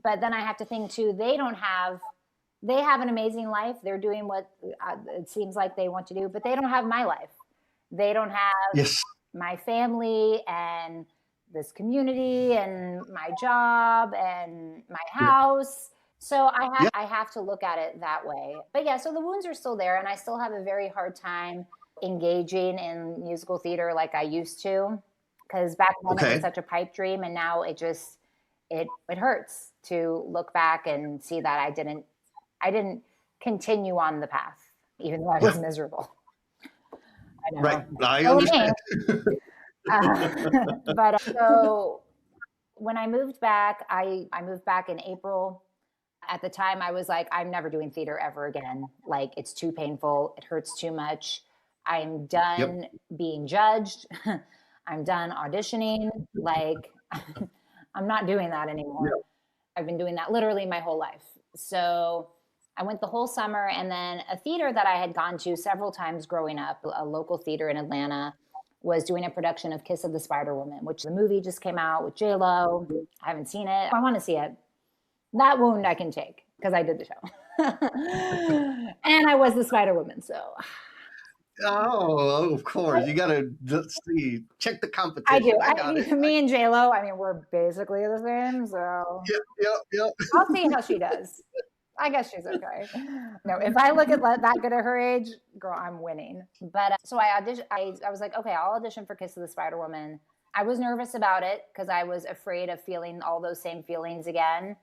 But then I have to think too, they have an amazing life. They're doing what it seems like they want to do, but they don't have my life. They don't have Yes. my family and this community and my job and my house. So I have to look at it that way. But yeah, so the wounds are still there, and I still have a very hard time engaging in musical theater like I used to. Because back then it was such a pipe dream, and now it hurts to look back and see that I didn't continue on the path, even though I was miserable. I know. Right. I understand. But so when I moved back, I moved back in April. At the time, I was like, I'm never doing theater ever again. Like, it's too painful. It hurts too much. I'm done being judged. I'm done auditioning. Like, I'm not doing that anymore. I've been doing that literally my whole life. So I went the whole summer, and then a theater that I had gone to several times growing up, a local theater in Atlanta, was doing a production of Kiss of the Spider Woman, which the movie just came out with J-Lo. I haven't seen it. I want to see it. That wound I can take because I did the show. And I was the Spider Woman, so. Oh, of course. You got to see, check the competition. I do. Me and J-Lo, I mean, we're basically the same, so. Yep. I'll see how she does. I guess she's okay. No, if I look at that good at her age, girl, I'm winning. But so I auditioned. I was like, okay, I'll audition for Kiss of the Spider Woman. I was nervous about it because I was afraid of feeling all those same feelings again.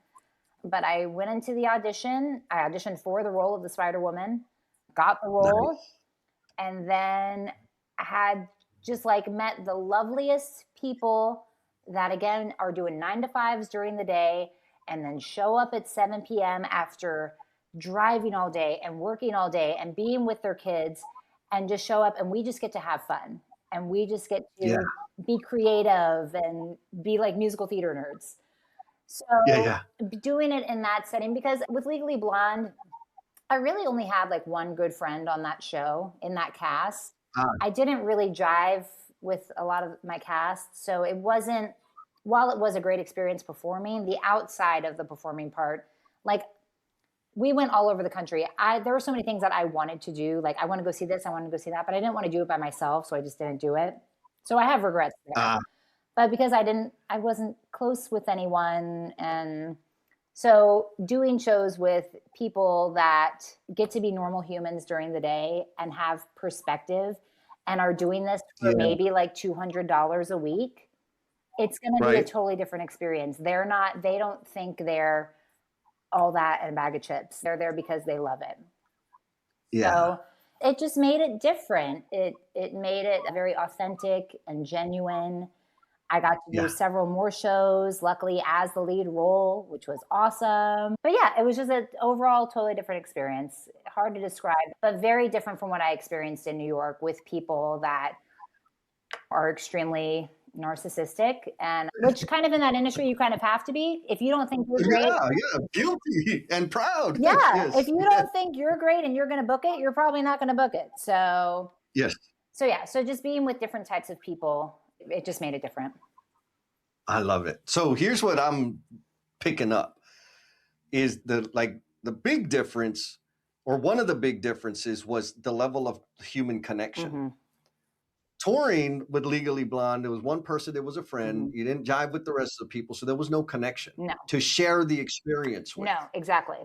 But I went into the audition. I auditioned for the role of the Spider Woman, got the role, Nice. and then had just like met the loveliest people that again are doing 9 to 5s during the day and then show up at 7 p.m. after driving all day and working all day and being with their kids and just show up and we just get to have fun and we just get Yeah. to be creative and be like musical theater nerds. Yeah. So Yeah. doing it in that setting, because with Legally Blonde, I really only had like one good friend on that show in that cast. Ah, I didn't really jive with a lot of my cast. So it wasn't, while it was a great experience performing, the outside of the performing part, like we went all over the country. There were so many things that I wanted to do. Like I want to go see this, I want to go see that, but I didn't want to do it by myself. So I just didn't do it. So I have regrets there. ah, But because I wasn't close with anyone. And so doing shows with people that get to be normal humans during the day and have perspective and are doing this for yeah. maybe like $200 a week, it's going to be a Right. totally different experience. They don't think they're all that and a bag of chips. They're there because they love it. Yeah. So it just made it different. It made it very authentic and genuine. I got to do Yeah. several more shows, luckily as the lead role, which was awesome. But yeah, it was just an overall totally different experience. Hard to describe, but very different from what I experienced in New York with people that are extremely narcissistic, and which kind of in that industry you kind of have to be. If you don't think you're great, Yeah. Guilty and proud. yeah, Yes. if you don't think you're great and you're going to book it, you're probably not going to book it. So Yes. yeah, so just being with different types of people, it just made it different. I love it. So here's what I'm picking up is the big difference, or one of the big differences was the level of human connection. Mm-hmm. Touring with Legally Blonde, there was one person that was a friend. Mhm. You didn't jive with the rest of the people, so there was no connection No. to share the experience with. No, exactly.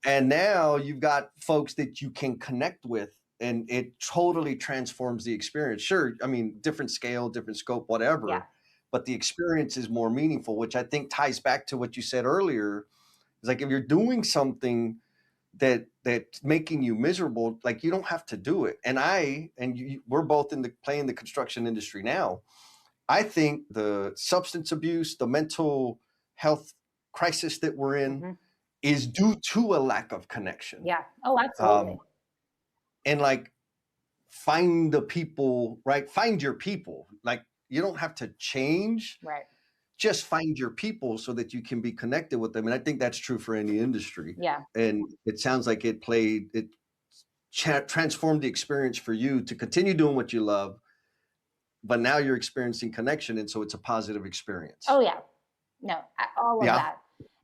And now you've got folks that you can connect with, and it totally transforms the experience. Sure, I mean, different scale, different scope, whatever, Yeah. but the experience is more meaningful, which I think ties back to what you said earlier. It's like if you're doing something that's making you miserable, like you don't have to do it. And we're both playing the construction industry now. I think the substance abuse, the mental health crisis that we're in Mhm. is due to a lack of connection. Yeah. Oh, absolutely. And like find the people, right? Find your people. Like you don't have to change. Right. Just find your people so that you can be connected with them. And I think that's true for any industry. Yeah. And it sounds like it transformed the experience for you to continue doing what you love, but now you're experiencing connection. And so it's a positive experience. Oh, yeah. No, all of Yeah. that.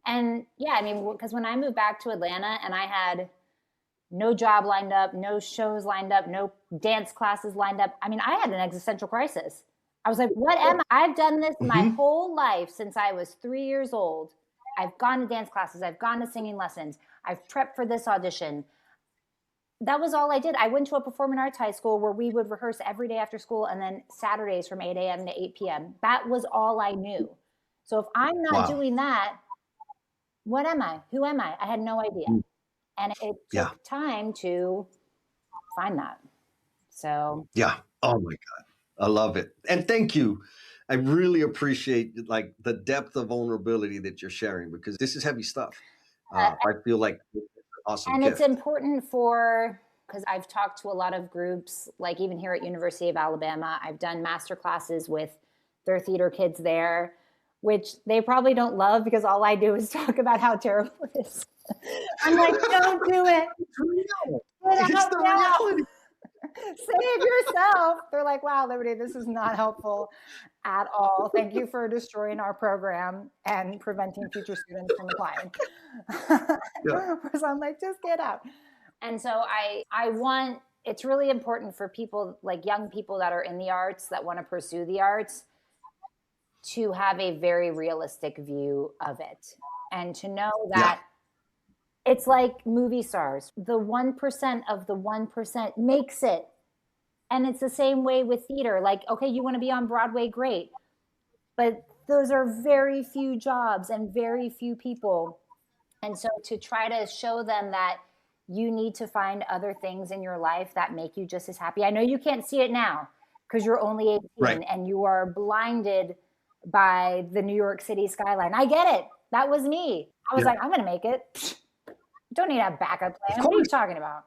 And yeah, I mean, because when I moved back to Atlanta and I had no job lined up, no shows lined up, no dance classes lined up, I mean, I had an existential crisis. I was like, what am I? I've done this my whole life since I was 3 years old. I've gone to dance classes. I've gone to singing lessons. I've prepped for this audition. That was all I did. I went to a performing arts high school where we would rehearse every day after school and then Saturdays from 8 a.m. to 8 p.m. That was all I knew. So if I'm not doing that, what am I? Who am I? I had no idea. And it took time to find that. So yeah. Oh my God. I love it. And thank you. I really appreciate like the depth of vulnerability that you're sharing, because this is heavy stuff. I feel like it's an awesome and gift. it's important because I've talked to a lot of groups, like even here at University of Alabama, I've done master classes with their theater kids there, which they probably don't love because all I do is talk about how terrible it is. I'm like, don't do it. It's the reality. Save yourself. They're like, wow, Liberty, this is not helpful at all. Thank you for destroying our program and preventing future students from applying. So I'm like, just get out. And so I want, it's really important for people, like young people that are in the arts, that want to pursue the arts, to have a very realistic view of it and to know that it's like movie stars. The 1% of the 1% makes it. And it's the same way with theater. Like, okay, you want to be on Broadway, great. But those are very few jobs and very few people. And so to try to show them that you need to find other things in your life that make you just as happy. I know you can't see it now because you're only 18 Right. and you are blinded by the New York City skyline. I get it. That was me. I was like, I'm going to make it. Don't need a backup plan. What are you talking about?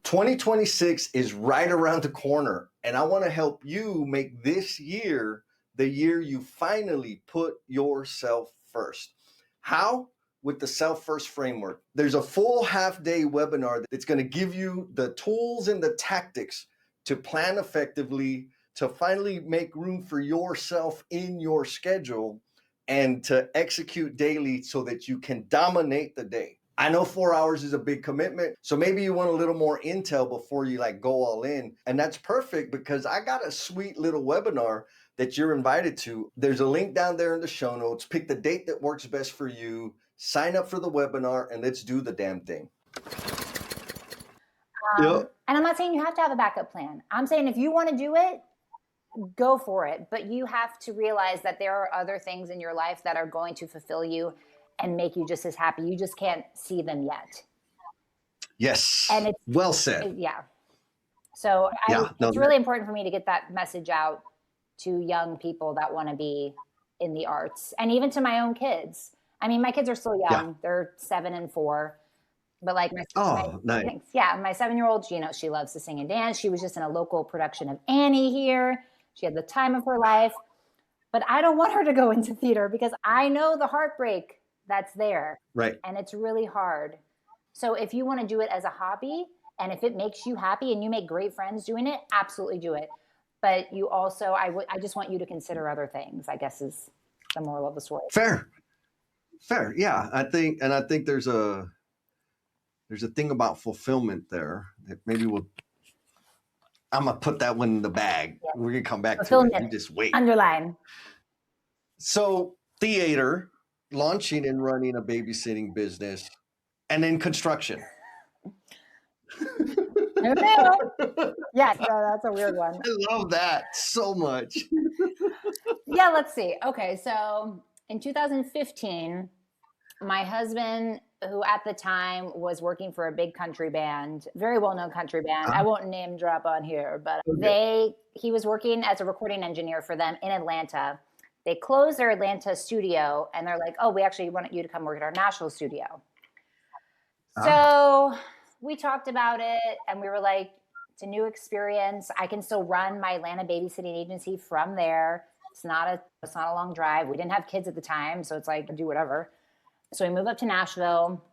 2026 is right around the corner, and I want to help you make this year the year you finally put yourself first. How? With the Self First Framework. There's a full half-day webinar that's going to give you the tools and the tactics to plan effectively, to finally make room for yourself in your schedule, and to execute daily so that you can dominate the day. I know 4 hours is a big commitment, so maybe you want a little more intel before you like go all in. And that's perfect because I got a sweet little webinar that you're invited to. There's a link down there in the show notes. Pick the date that works best for you. Sign up for the webinar and let's do the damn thing. And I'm not saying you have to have a backup plan. I'm saying if you want to do it, go for it. But you have to realize that there are other things in your life that are going to fulfill you and make you just as happy. You just can't see them yet. Yes. And it's well said. Yeah. So it's really important for me to get that message out to young people that want to be in the arts, and even to my own kids. I mean, my kids are still young. Yeah. They're 7 and 4. But like nice. My 7-year-old, she loves to sing and dance. She was just in a local production of Annie here. She had the time of her life. But I don't want her to go into theater because I know the heartbreak that's there. Right. And it's really hard. So if you want to do it as a hobby, and if it makes you happy and you make great friends doing it, absolutely do it. But you also, I just want you to consider other things, I guess, is the moral of the story. Fair. Yeah. I think there's a thing about fulfillment there that maybe I'm going to put that one in the bag. Yeah. We're going to come back to it. You just wait. Underline. So theater, launching and running a babysitting business, and then construction. Yes, that's a weird one. I love that so much. Yeah, let's see. Okay, so in 2015, my husband, who at the time was working for a big country band, very well-known country band. I won't name drop on here, but he was working as a recording engineer for them in Atlanta. They closed their Atlanta studio, and they're like, oh, we actually want you to come work at our Nashville studio. So we talked about it, and we were like, it's a new experience. I can still run my Atlanta babysitting agency from there. It's not a long drive. We didn't have kids at the time, so it's like, do whatever. So we moved up to Nashville,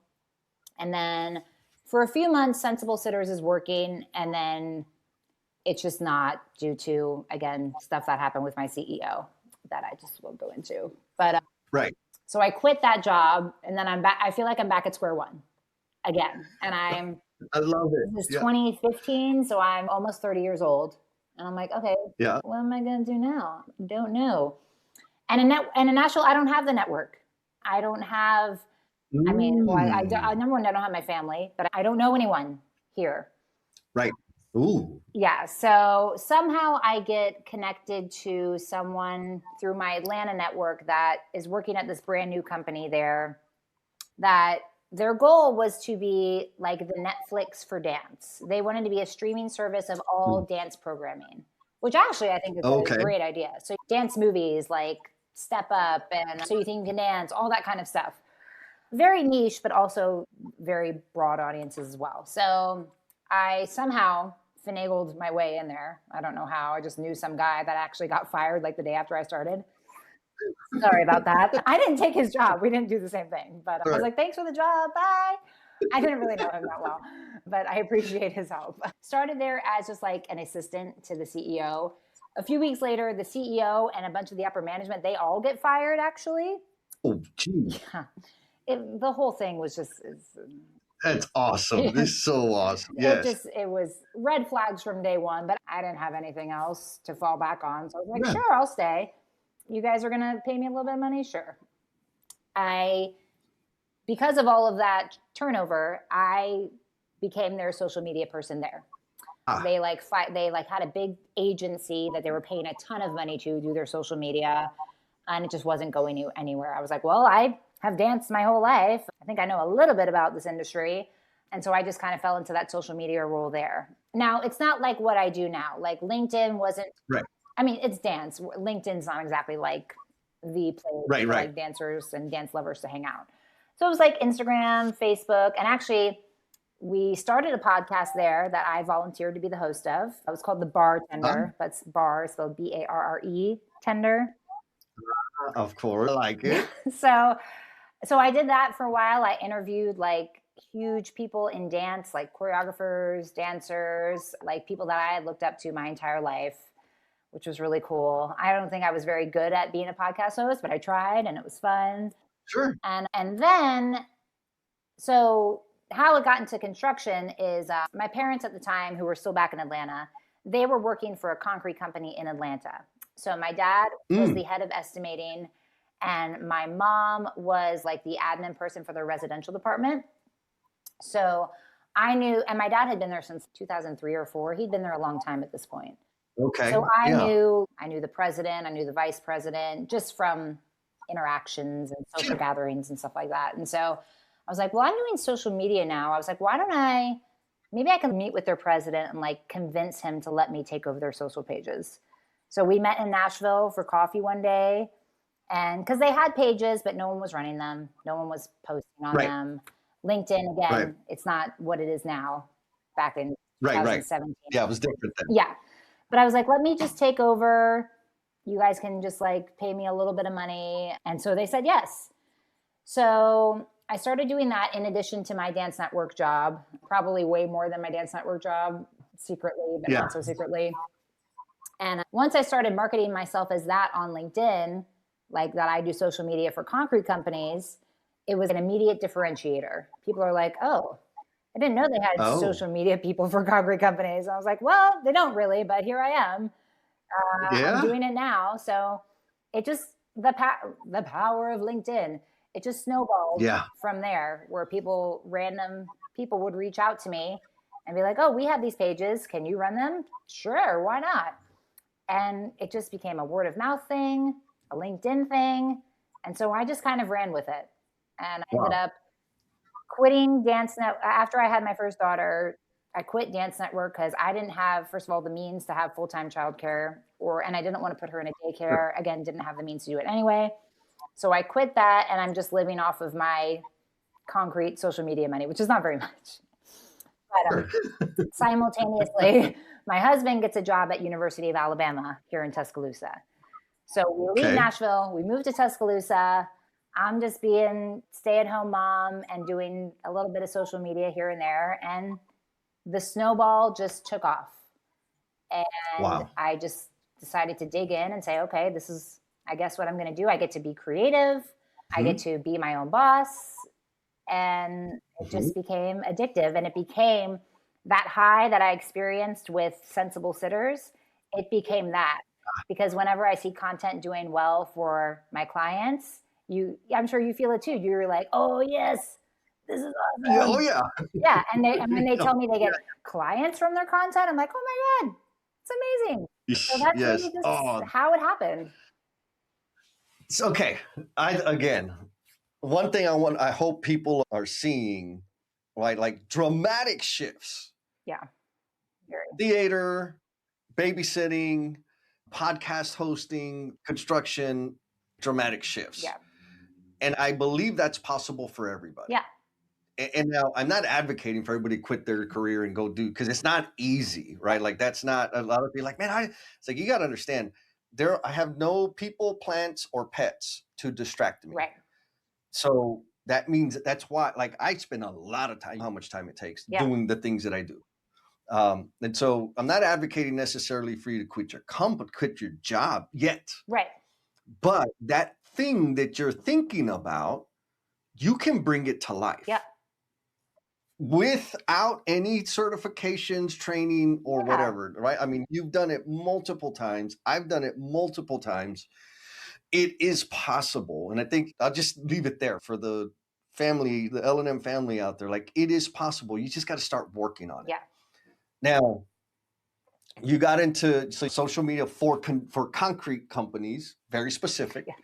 and then for a few months, Sensible Sitters is working, and then it's just not due to, again, stuff that happened with my CEO that I just won't go into. But right. So I quit that job, and then I'm back. I feel like I'm back at square one again, and I love it. This is 2015, so I'm almost 30 years old, and I'm like, okay, what am I gonna do now? Don't know. And in Nashville, I don't have the network. I don't have. I mean, number one, I don't have my family, but I don't know anyone here. Right. Ooh. Yeah. So somehow I get connected to someone through my Atlanta network that is working at this brand new company there, that their goal was to be like the Netflix for dance. They wanted to be a streaming service of all dance programming, which actually I think is a great idea. So dance movies like Step Up and So You Think You Can Dance, all that kind of stuff. Very niche, but also very broad audiences as well. So I somehow finagled my way in there. I don't know how. I just knew some guy that actually got fired like the day after I started. Sorry about that. I didn't take his job. We didn't do the same thing. But I was like, thanks for the job. Bye. I didn't really know him that well, but I appreciate his help. Started there as just like an assistant to the CEO. A few weeks later, the CEO and a bunch of the upper management, they all get fired actually. Oh, geez. Yeah. The whole thing was just... That's awesome. This is so awesome. Yes. It was red flags from day one, but I didn't have anything else to fall back on. So I was like, sure, I'll stay. You guys are going to pay me a little bit of money? Sure. Because of all of that turnover, I became their social media person there. Ah, They had a big agency that they were paying a ton of money to do their social media, and it just wasn't going anywhere. I was like, well, I have danced my whole life. I think I know a little bit about this industry. And so I just kind of fell into that social media role there. Now, it's not like what I do now. Like LinkedIn wasn't, right, I mean, it's dance. LinkedIn's not exactly like the place right, for right. like dancers and dance lovers to hang out. So it was like Instagram, Facebook, and actually we started a podcast there that I volunteered to be the host of. It was called The Bartender, but it's bar, spelled Barre, tender. Of course, I like it. So I did that for a while. I interviewed like huge people in dance, like choreographers, dancers, like people that I had looked up to my entire life, which was really cool. I don't think I was very good at being a podcast host, but I tried and it was fun. Sure. And then so how it got into construction is my parents at the time, who were still back in Atlanta, they were working for a concrete company in Atlanta. So my dad was the head of estimating, and my mom was like the admin person for their residential department. So I knew, and my dad had been there since 2003 or four. He'd been there a long time at this point. Okay. So I Yeah. knew the president, I knew the vice president, just from interactions and social gatherings and stuff like that. And so I was like, well, I'm doing social media now. I was like, maybe I can meet with their president and like convince him to let me take over their social pages. So we met in Nashville for coffee one day, and because they had pages, but no one was running them. No one was posting on Right. them. LinkedIn, again, Right. it's not what it is now back in Right. 2017. Yeah, it was different then. Yeah. But I was like, let me just take over. You guys can just like pay me a little bit of money. And so they said yes. So I started doing that in addition to my Dance Network job, probably way more than my Dance Network job, secretly, but Yeah. not so secretly. And once I started marketing myself as that on LinkedIn, like that I do social media for concrete companies, it was an immediate differentiator. People are like, oh, I didn't know they had Oh. social media people for concrete companies. I was like, well, they don't really, but here I am. Yeah. I'm doing it now. So it just, the power of LinkedIn, it just snowballed Yeah. from there, where random people would reach out to me and be like, oh, we have these pages. Can you run them? Sure. Why not? And it just became a word of mouth thing, a LinkedIn thing. And so I just kind of ran with it. And I ended up quitting Dance Network. After I had my first daughter, I quit Dance Network because I didn't have, first of all, the means to have full-time childcare, and I didn't want to put her in a daycare. Again, didn't have the means to do it anyway. So I quit that, and I'm just living off of my concrete social media money, which is not very much. But simultaneously, my husband gets a job at University of Alabama here in Tuscaloosa. So we leave Nashville, we move to Tuscaloosa. I'm just being stay-at-home mom and doing a little bit of social media here and there. And the snowball just took off. And I just decided to dig in and say, okay, this is, I guess, what I'm going to do. I get to be creative. I get to be my own boss. And it just became addictive. And it became that high that I experienced with Sensible Sitters. It became that. Because whenever I see content doing well for my clients, I'm sure you feel it too. You're like, oh yes, this is awesome. Yeah, oh yeah. Yeah. And when they tell me they get clients from their content, I'm like, oh my God, it's amazing. So that's really just how it happened. It's okay. Again, one thing I hope people are seeing, right? Like dramatic shifts. Yeah. Very. Theater, babysitting, podcast hosting, construction, dramatic shifts. Yeah. And I believe that's possible for everybody. Yeah. And now I'm not advocating for everybody to quit their career and go do, because it's not easy, right? Like that's not, a lot of people like, man, it's like, you got to understand, I have no people, plants, or pets to distract me. Right. So that means that's why, like, I spend a lot of time, how much time it takes doing the things that I do. And so I'm not advocating necessarily for you to quit your job yet. Right. But that thing that you're thinking about, you can bring it to life. Yeah. Without any certifications, training, or whatever, right? I mean, you've done it multiple times. I've done it multiple times. It is possible. And I think I'll just leave it there for family, the L&M family out there, like it is possible. You just got to start working on it. Yeah. Now, you got into social media for concrete companies, very specific. Yeah.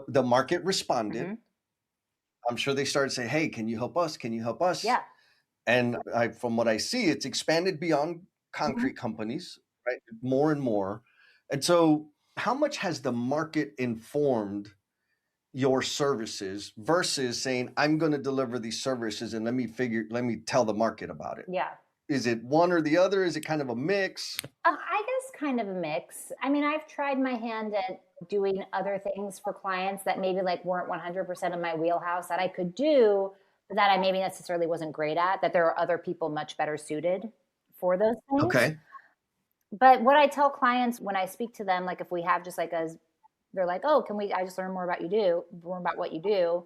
The market responded. Mm-hmm. I'm sure they started saying, "Hey, can you help us? Can you help us?" Yeah. And from what I see, it's expanded beyond Mm-hmm. concrete companies, right? More and more. And so, how much has the market informed your services versus saying, "I'm going to deliver these services and let me tell the market about it"? Yeah. Is it one or the other? Is it kind of a mix? I guess kind of a mix. I mean, I've tried my hand at doing other things for clients that maybe like weren't 100% of my wheelhouse that I could do, but that I maybe necessarily wasn't great at, that there are other people much better suited for those things. Okay. But what I tell clients when I speak to them, like if we have just like they're like, oh, I just learn more about what you do,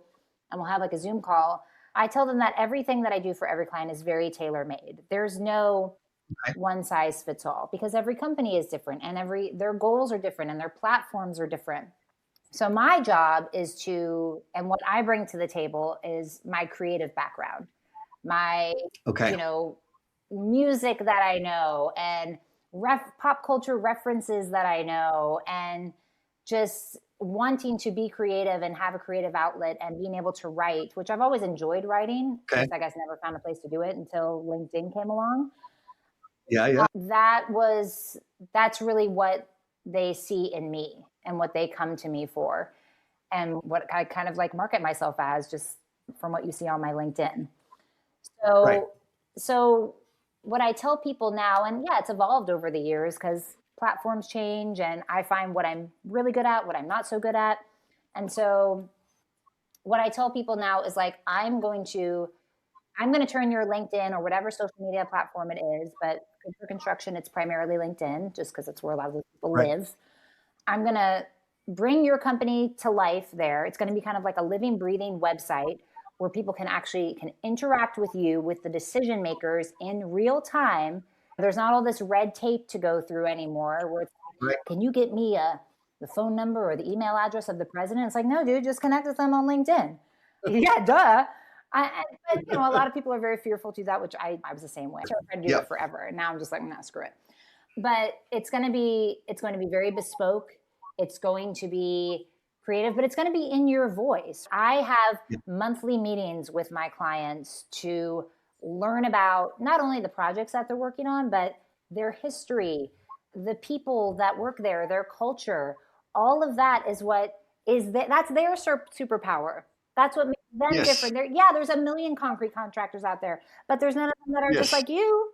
and we'll have like a Zoom call. I tell them that everything that I do for every client is very tailor made. There's no Okay. one size fits all because every company is different and their goals are different and their platforms are different. So my job is and what I bring to the table is my creative background, my, Okay. music that I know and pop culture references that I know, and just wanting to be creative and have a creative outlet and being able to write, which I've always enjoyed writing. Okay. Just I guess never found a place to do it until LinkedIn came along. Yeah. Yeah. That's really what they see in me and what they come to me for, and what I kind of like market myself as, just from what you see on my LinkedIn. Right. So what I tell people now, and yeah, it's evolved over the years because platforms change and I find what I'm really good at, what I'm not so good at. And so what I tell people now is like, I'm going to turn your LinkedIn or whatever social media platform it is, but for construction, it's primarily LinkedIn just because it's where a lot of those people Right. live. I'm going to bring your company to life there. It's going to be kind of like a living, breathing website where people can interact with you, with the decision makers in real time. There's not all this red tape to go through anymore where it's like, Right. can you get me the phone number or the email address of the president? It's like, no, dude, just connect with them on LinkedIn. Yeah, duh. But a lot of people are very fearful to that, which I was the same way. I tried to do it forever, and now I'm just like, no, screw it. But it's going to be very bespoke. It's going to be creative, but it's going to be in your voice. I have monthly meetings with my clients to learn about not only the projects that they're working on, but their history, the people that work there, their culture. All of that is that's their superpower. That's what makes them different. There's a million concrete contractors out there, but there's none of them that are just like you.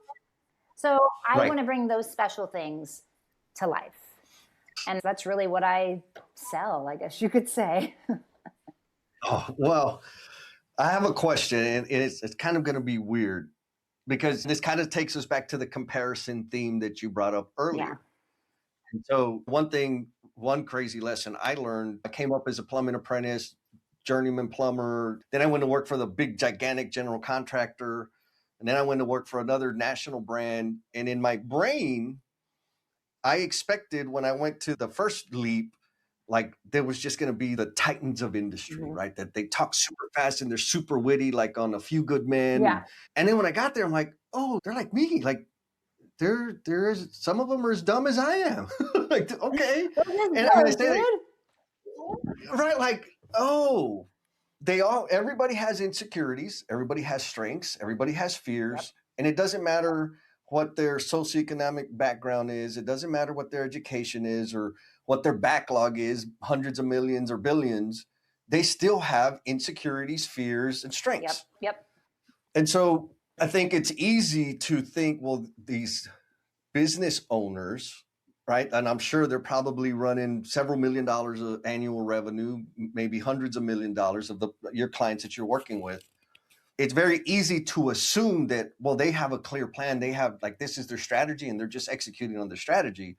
So I want to bring those special things to life. And that's really what I sell, I guess you could say. Oh, well, I have a question, and it's kind of going to be weird because this kind of takes us back to the comparison theme that you brought up earlier. Yeah. And so one crazy lesson I learned, I came up as a plumbing apprentice, journeyman plumber. Then I went to work for the big, gigantic general contractor. And then I went to work for another national brand. And in my brain, I expected when I went to the first leap, like there was just going to be the titans of industry, right? That they talk super fast and they're super witty, like on A Few Good Men. Yeah. And then when I got there, I'm like, oh, they're like me. Like there's some of them are as dumb as I am. Like, okay. And I say, right, like, oh, everybody has insecurities, everybody has strengths, everybody has fears, and it doesn't matter what their socioeconomic background is, it doesn't matter what their education is or what their backlog is, hundreds of millions or billions, they still have insecurities, fears, and strengths. Yep. And so I think it's easy to think, well, these business owners, right? And I'm sure they're probably running several $1 million of annual revenue, maybe hundreds of $1 million of your clients that you're working with. It's very easy to assume that, well, they have a clear plan. They have this is their strategy and they're just executing on their strategy,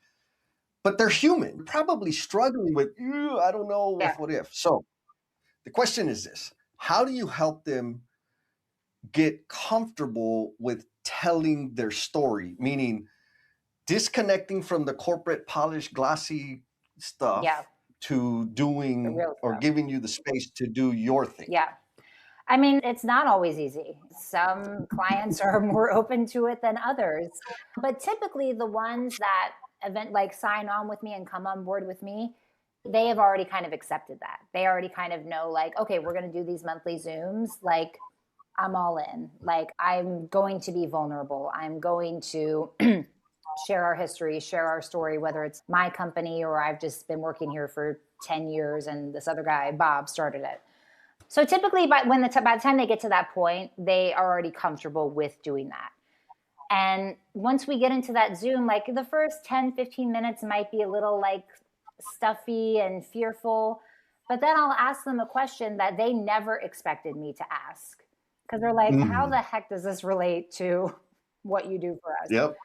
but they're human, probably struggling with, I don't know, what if. So the question is this: how do you help them get comfortable with telling their story? Meaning, disconnecting from the corporate polished glossy stuff to doing or giving you the space to do your thing. Yeah. I mean, it's not always easy. Some clients are more open to it than others. But typically the ones that sign on with me and come on board with me, they have already kind of accepted that. They already kind of know like, okay, we're going to do these monthly Zooms. Like I'm all in. Like I'm going to be vulnerable. I'm going to share our history, share our story, whether it's my company or I've just been working here for 10 years and this other guy, Bob, started it. So typically by the time they get to that point, they are already comfortable with doing that. And once we get into that Zoom, like the first 10, 15 minutes might be a little like stuffy and fearful, but then I'll ask them a question that they never expected me to ask. Because they're like, how the heck does this relate to what you do for us? Yep.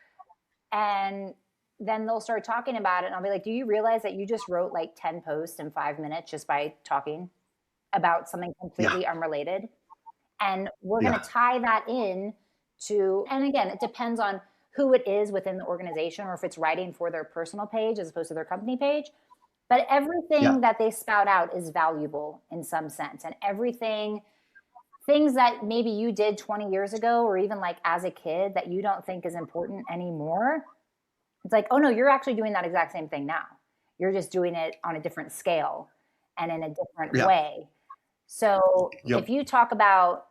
And then they'll start talking about it. And I'll be like, do you realize that you just wrote like 10 posts in 5 minutes just by talking about something completely unrelated? And we're going to tie that in to, and again, it depends on who it is within the organization or if it's writing for their personal page as opposed to their company page. But everything that they spout out is valuable in some sense. And things that maybe you did 20 years ago or even like as a kid that you don't think is important anymore, it's like, oh no, you're actually doing that exact same thing now. You're just doing it on a different scale and in a different way. So if you talk about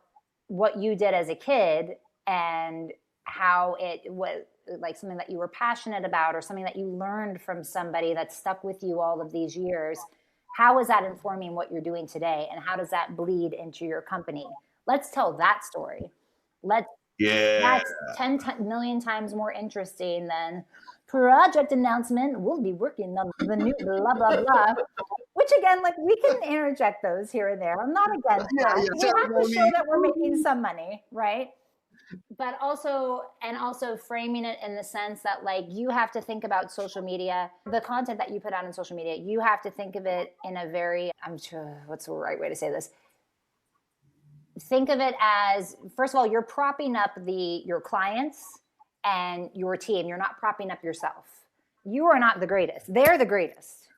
what you did as a kid and how it was like something that you were passionate about or something that you learned from somebody that stuck with you all of these years, how is that informing what you're doing today? And how does that bleed into your company? Let's tell that story. That's 10 million times more interesting than project announcement. We'll be working on the new blah, blah, blah. Which again, like we can interject those here and there. I'm not against that. We have to show that we're making some money, right? But also framing it in the sense that like you have to think about social media, the content that you put out on social media, you have to think of it in a very, I'm sure, what's the right way to say this? Think of it as, first of all, you're propping up your clients and your team. You're not propping up yourself. You are not the greatest. They're the greatest.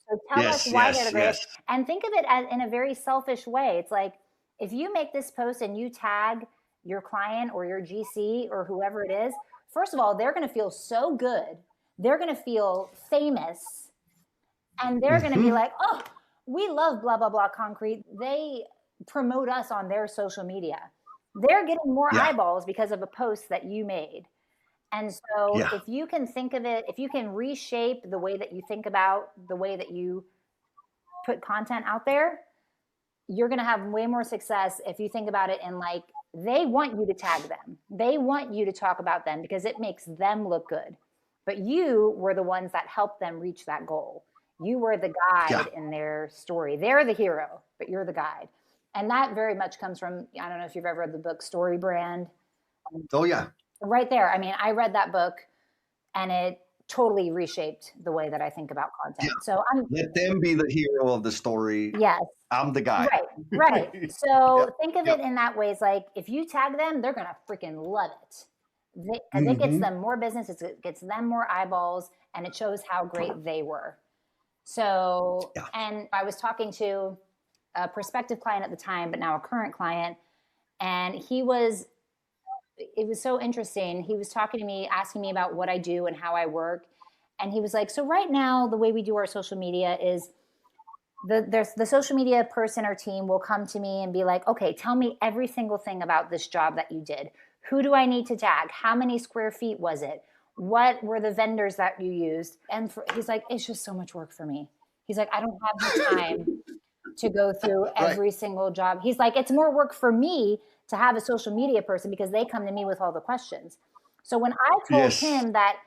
So tell us why they're the greatest. And think of it as in a very selfish way. It's like, if you make this post and you tag your client or your GC or whoever it is, first of all, they're going to feel so good. They're going to feel famous. And they're going to be like, oh, we love blah, blah, blah concrete. They promote us on their social media. They're getting more eyeballs because of a post that you made. And so if you can think of it, if you can reshape the way that you think about the way that you put content out there, you're going to have way more success if you think about it in like, they want you to tag them. They want you to talk about them because it makes them look good. But you were the ones that helped them reach that goal. You were the guide in their story. They're the hero, but you're the guide. And that very much comes from, I don't know if you've ever read the book Story Brand. Oh, yeah. Right there. I mean, I read that book and it totally reshaped the way that I think about content. So let them be the hero of the story. Yes. I'm the guy. Right. So think of it in that way. It's like, if you tag them, they're going to freaking love it. Because it gets them more business, it gets them more eyeballs, and it shows how great they were. So, and I was talking to a prospective client at the time, but now a current client, and it was so interesting. He was talking to me, asking me about what I do and how I work. And he was like, so right now, the way we do our social media is the social media person or team will come to me and be like, okay, tell me every single thing about this job that you did. Who do I need to tag? How many square feet was it? What were the vendors that you used? And he's like, it's just so much work for me. He's like, I don't have the time to go through every single job. He's like, it's more work for me to have a social media person because they come to me with all the questions. So when I told him that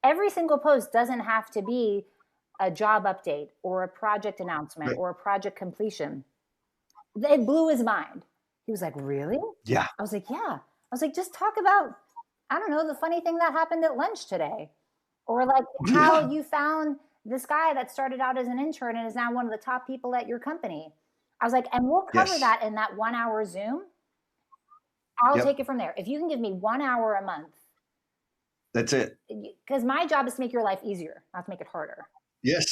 every single post doesn't have to be a job update or a project announcement or a project completion, it blew his mind. He was like, really? Yeah. I was like, yeah. I was like, just talk about, I don't know, the funny thing that happened at lunch today. Or like how you found this guy that started out as an intern and is now one of the top people at your company. I was like, and we'll cover that in that 1 hour Zoom. I'll take it from there. If you can give me 1 hour a month. That's it. Because my job is to make your life easier, not to make it harder. Yes.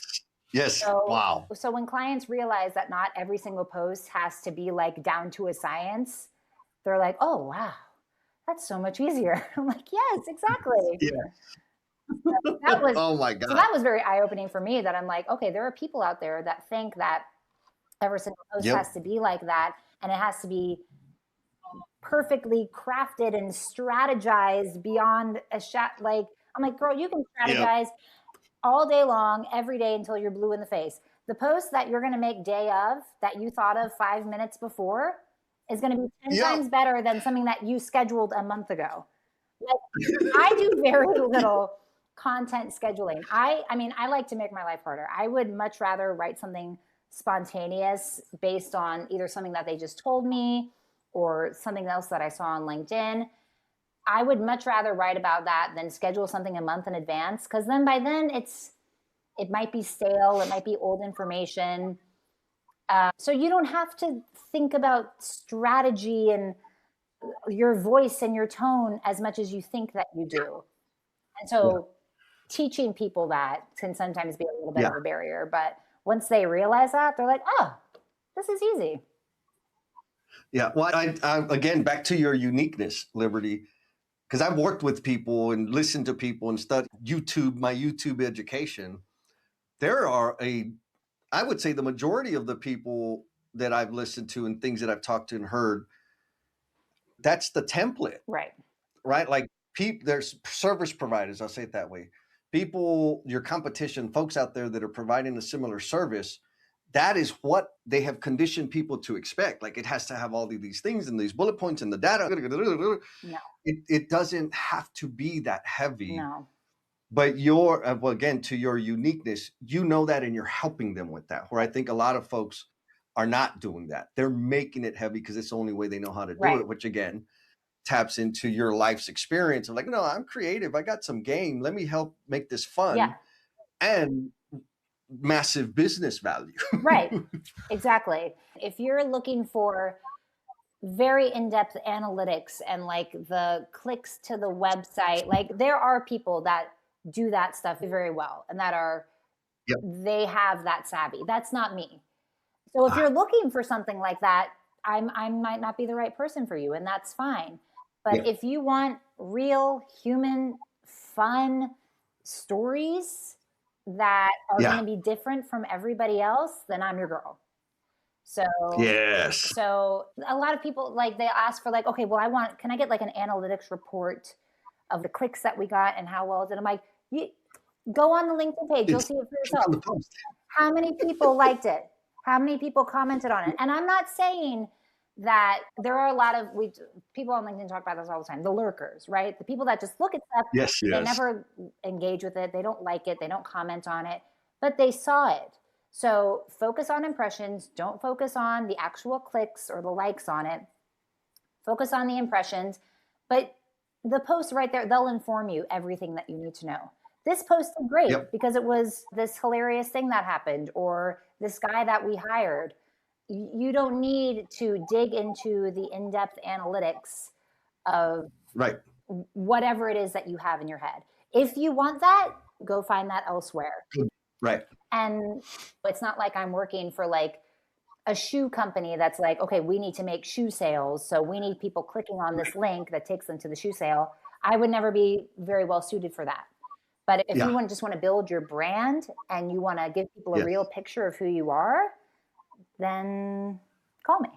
Yes. So, Wow. so when clients realize that not every single post has to be like down to a science, they're like, oh, wow, that's so much easier. I'm like, yes, exactly. Yeah. That was, Oh my so God. that was very eye opening for me that I'm like, okay, there are people out there that think that every single post Yep. has to be like that. And it has to be perfectly crafted and strategized beyond a shot. Like, I'm like, girl, you can Yep. strategize all day long, every day until you're blue in the face. The post that you're going to make day of that you thought of 5 minutes before is going to be 10 Yep. times better than something that you scheduled a month ago. Like, I do very little content scheduling. I mean, I like to make my life harder. I would much rather write something spontaneous based on either something that they just told me or something else that I saw on LinkedIn. I would much rather write about that than schedule something a month in advance, because then by then it might be stale, it might be old information. So you don't have to think about strategy and your voice and your tone as much as you think that you do. And Yeah. so teaching people that can sometimes be a little bit Yeah. of a barrier, but once they realize that, they're like, oh, this is easy. Yeah. Well, again, back to your uniqueness, Liberty, because I've worked with people and listened to people and studied my YouTube education. There are I would say the majority of the people that I've listened to and things that I've talked to and heard, that's the template, Right. right? Like there's service providers, I'll say it that way. People, your competition, folks out there that are providing a similar service, that is what they have conditioned people to expect. Like it has to have all of these things and these bullet points and the data. No, It doesn't have to be that heavy. no. But your well, again, to your uniqueness, you know that and you're helping them with that. Where I think a lot of folks are not doing that. They're making it heavy because it's the only way they know how to do Right. it, which again taps into your life's experience of like, no, I'm creative. I got some game. Let me help make this fun Yeah. and massive business value. Right. Exactly. If you're looking for very in-depth analytics and like the clicks to the website, like there are people that do that stuff very well and that are Yep. they have that savvy. That's not me. So if you're looking for something like that, I might not be the right person for you, and that's fine. But Yeah. if you want real human fun stories that are going Yeah. to be different from everybody else, then I'm your girl. So Yes. so a lot of people like they ask for like, okay, well, can I get like an analytics report of the clicks that we got and how well is it? I'm like, you go on the LinkedIn page, you'll It's see it for on yourself. the post. How many people liked it? How many people commented on it? And I'm not saying that there are a lot of people on LinkedIn talk about this all the time, the lurkers, right? The people that just look at stuff, Yes, they yes. never engage with it, they don't like it, they don't comment on it, but they saw it. So focus on impressions, don't focus on the actual clicks or the likes on it. Focus on the impressions, but the posts right there, they'll inform you everything that you need to know. This post is great Yep. because it was this hilarious thing that happened or this guy that we hired. You don't need to dig into the in-depth analytics of Right. whatever it is that you have in your head. If you want that, go find that elsewhere. Right. And it's not like I'm working for like a shoe company that's like, okay, we need to make shoe sales. So we need people clicking on this link that takes them to the shoe sale. I would never be very well suited for that. But if you just want to build your brand and you want to give people a real picture of who you are, then call me.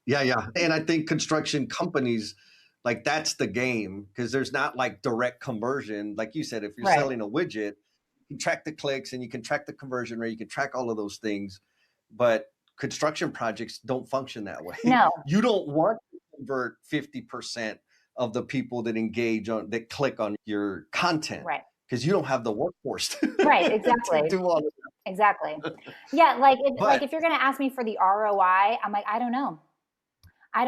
Yeah, yeah. And I think construction companies, like that's the game because there's not like direct conversion. Like you said, if you're selling a widget, you track the clicks and you can track the conversion rate, you can track all of those things. But construction projects don't function that way. No. You don't want to convert 50% of the people that that click on your content. Right. Because you don't have the workforce right, exactly. to do all of that. Exactly. Yeah, like if you're going to ask me for the ROI, I'm like, I don't know. I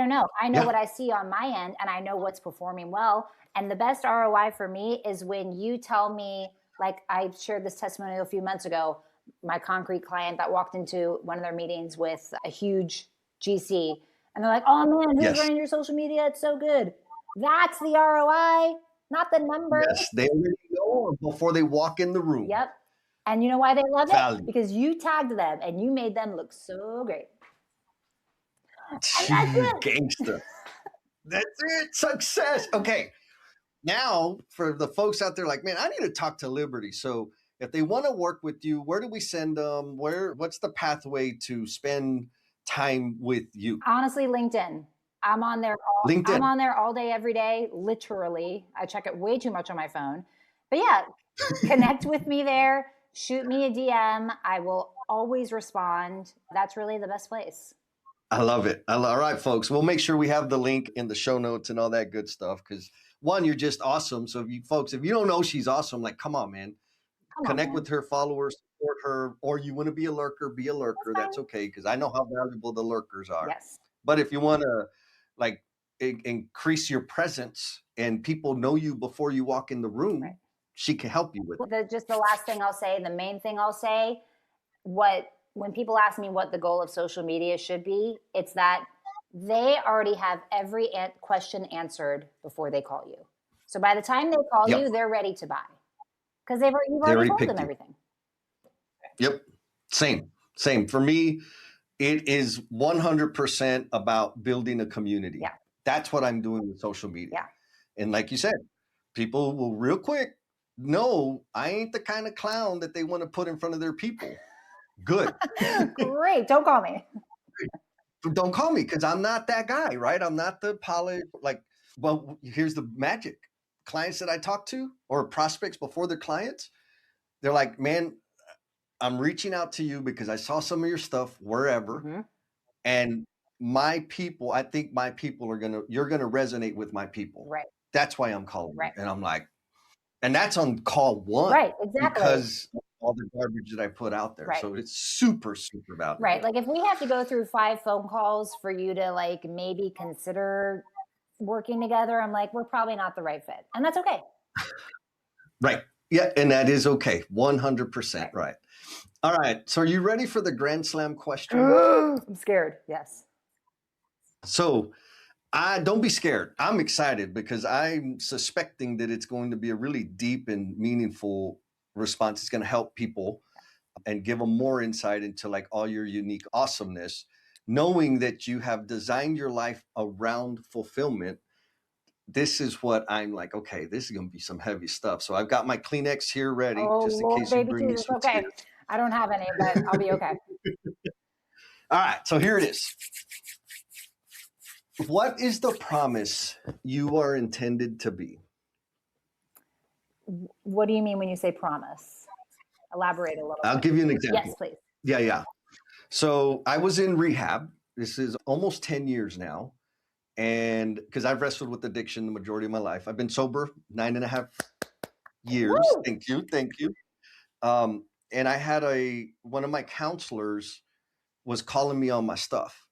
know what I see on my end and I know what's performing well. And the best ROI for me is when you tell me, like I shared this testimonial a few months ago, my concrete client that walked into one of their meetings with a huge GC and they're like, oh man, who's running your social media? It's so good. That's the ROI, not the number. Yes, they already know before they walk in the room. Yep. And you know why they love it? Value. Because you tagged them and you made them look so great. And that's it. Gangster. That's it. Success. Okay. Now, for the folks out there like, man, I need to talk to Liberty. So if they want to work with you, where do we send them? What's the pathway to spend time with you? Honestly, LinkedIn. I'm on there LinkedIn. all day, every day, literally. I check it way too much on my phone. But yeah, connect with me there. Shoot me a DM. I will always respond. That's really the best place. I love it. All right, folks. We'll make sure we have the link in the show notes and all that good stuff. Because one, you're just awesome. So if you don't know she's awesome, like, come on, man. Connect with her, followers, support her, or you want to be a lurker, be a lurker. That's okay. Because I know how valuable the lurkers are. Yes. But if you want to like increase your presence and people know you before you walk in the room, right, she can help you with it. Just the last thing I'll say, the main thing I'll say, when people ask me what the goal of social media should be, it's that they already have every question answered before they call you. So by the time they call you, they're ready to buy because you've already told them everything. Yep. Same. For me, it is 100% about building a community. Yeah. That's what I'm doing with social media. Yeah. And like you said, people will real quick know I ain't the kind of clown that they want to put in front of their people. Good. Great. Don't call me. Don't call me because I'm not that guy, right? I'm not the polished, well, here's the magic. Clients that I talk to or prospects before they're clients, they're like, man, I'm reaching out to you because I saw some of your stuff wherever. Mm-hmm. And my people, I think my people you're going to resonate with my people. Right. That's why I'm calling. Right. And I'm like, and that's on call one. Right. Exactly. Because all the garbage that I put out there. Right. So it's super, super valuable. Right. Like if we have to go through 5 phone calls for you to like maybe consider working together, I'm like, we're probably not the right fit. And that's okay. Right. Yeah. And that is okay. 100% right. All right. So are you ready for the Grand Slam question? I'm scared. Yes. So don't be scared. I'm excited because I'm suspecting that it's going to be a really deep and meaningful response. It's going to help people and give them more insight into like all your unique awesomeness, knowing that you have designed your life around fulfillment. This is what I'm like, okay, this is going to be some heavy stuff. So I've got my Kleenex here ready just in case you bring me some okay. Tears. I don't have any, but I'll be okay. All right. So here it is. What is the promise you are intended to be? What do you mean when you say promise? Elaborate a little bit. I'll give you an example. Yes, please. Yeah. So I was in rehab. This is almost 10 years now. And because I've wrestled with addiction the majority of my life. I've been sober 9.5 years. Woo! Thank you. And I had one of my counselors was calling me on my stuff.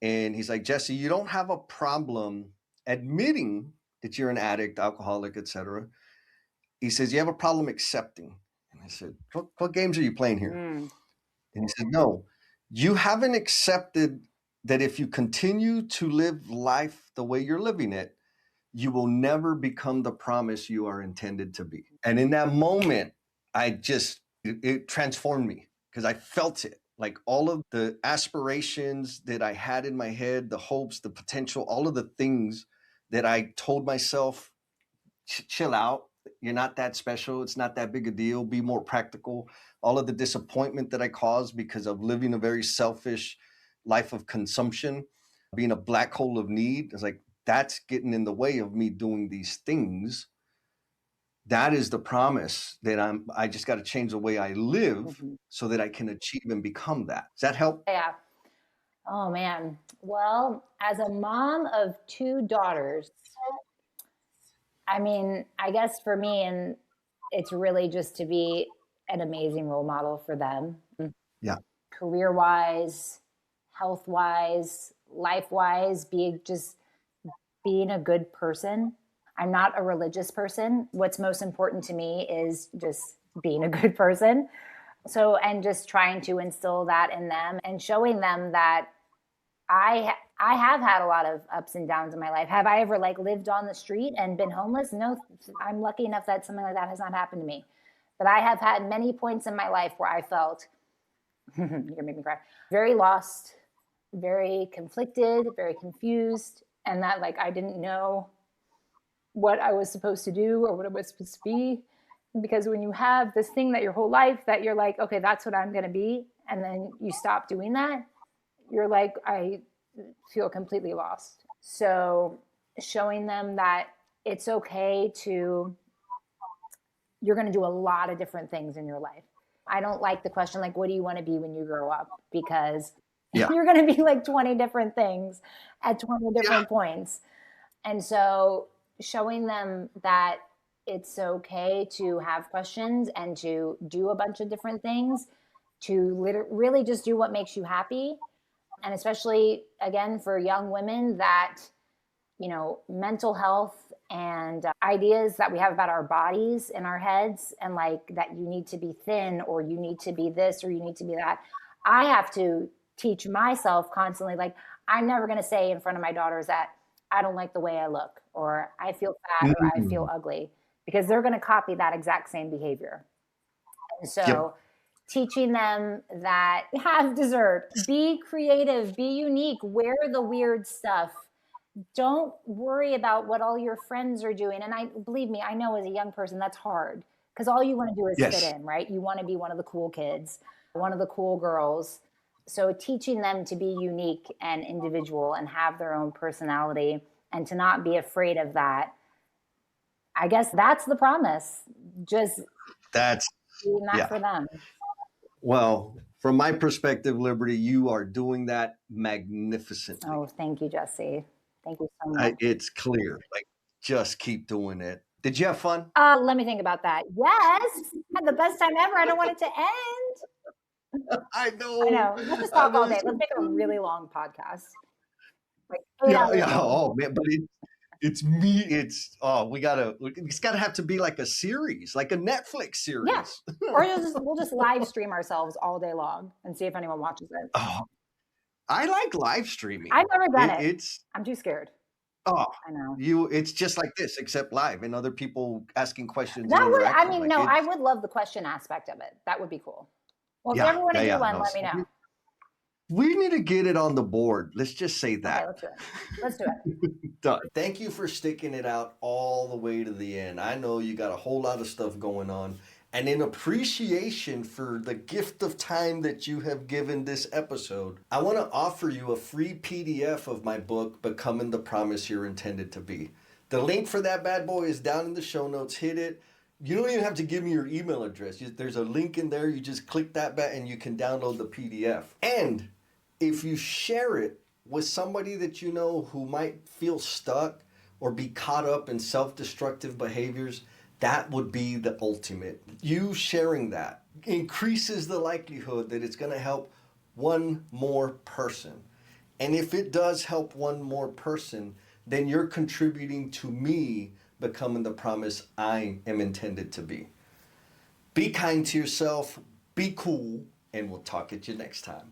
And he's like, Jesse, you don't have a problem admitting that you're an addict, alcoholic, etc. He says, you have a problem accepting. And I said, what games are you playing here? And he said, no, you haven't accepted that if you continue to live life the way you're living it, you will never become the promise you are intended to be. And in that moment, it transformed me because I felt it. Like all of the aspirations that I had in my head, the hopes, the potential, all of the things that I told myself, chill out. You're not that special. It's not that big a deal. Be more practical. All of the disappointment that I caused because of living a very selfish life of consumption, being a black hole of need. It's like, that's getting in the way of me doing these things. That is the promise that I just got to change the way I live so that I can achieve and become that. Does that help? Yeah. Oh man. Well, as a mom of 2 daughters, I mean, I guess for me, and it's really just to be an amazing role model for them. Yeah. Career-wise, health-wise, life-wise, being a good person. I'm not a religious person. What's most important to me is just being a good person. So, and just trying to instill that in them and showing them that I have had a lot of ups and downs in my life. Have I ever lived on the street and been homeless? No, I'm lucky enough that something like that has not happened to me. But I have had many points in my life where I felt, you're gonna make me cry, very lost, very conflicted, very confused, and that like I didn't know what I was supposed to do or what it was supposed to be. Because when you have this thing that your whole life that you're like, okay, that's what I'm gonna be, and then you stop doing that, you're like, I feel completely lost. So showing them that it's okay to, you're going to do a lot of different things in your life. I don't like the question, like, what do you want to be when you grow up? Because Yeah. you're going to be like 20 different things at 20 Yeah. different points. And so showing them that it's okay to have questions and to do a bunch of different things, to really just do what makes you happy. And especially, again, for young women, that, you know, mental health and ideas that we have about our bodies in our heads, and like that you need to be thin or you need to be this or you need to be that. I have to teach myself constantly, like, I'm never going to say in front of my daughters that I don't like the way I look or I feel fat or I feel ugly, because they're going to copy that exact same behavior. And so Yep. teaching them that have dessert, be creative, be unique, wear the weird stuff. Don't worry about what all your friends are doing. And I believe me, I know as a young person that's hard, because all you want to do is fit Yes. in, right? You want to be one of the cool kids, one of the cool girls. So teaching them to be unique and individual and have their own personality and to not be afraid of that. I guess that's the promise. Just That's, being that yeah. for them. Well, from my perspective, Liberty, you are doing that magnificently. Oh, thank you, Jesse. Thank you so much. It's clear. Like, just keep doing it. Did you have fun? Let me think about that. Yes, had the best time ever. I don't want it to end. I know. I know. Let's just talk all day. Let's make it a really long podcast. Like 8 Yeah, hours yeah. long. Oh man, but it's me. It's gotta have to be like a series, like a Netflix series. Yeah. Or we'll just live stream ourselves all day long and see if anyone watches it. Oh, I like live streaming. I've never done it. It's I'm too scared. oh, I know. it's just like this, except live and other people asking questions. That and would, I interacting. mean, Like, no, I would love the question aspect of it. That would be cool. Well, if you Yeah, ever want to yeah, do yeah, one, no, let me know. we need to get it on the board. Let's just say Okay, that. let's do it. Let's do it. Done. Thank you for sticking it out all the way to the end. I know you got a whole lot of stuff going on. And in appreciation for the gift of time that you have given this episode, I want to offer you a free PDF of my book, Becoming the Promise You're Intended to Be. The link for that bad boy is down in the show notes. Hit it. You don't even have to give me your email address. There's a link in there. You just click that button and you can download the PDF. And if you share it with somebody that you know who might feel stuck or be caught up in self-destructive behaviors, that would be the ultimate. You sharing that increases the likelihood that it's going to help one more person. And if it does help one more person, then you're contributing to me becoming the promise I am intended to be. Be kind to yourself, be cool, and we'll talk at you next time.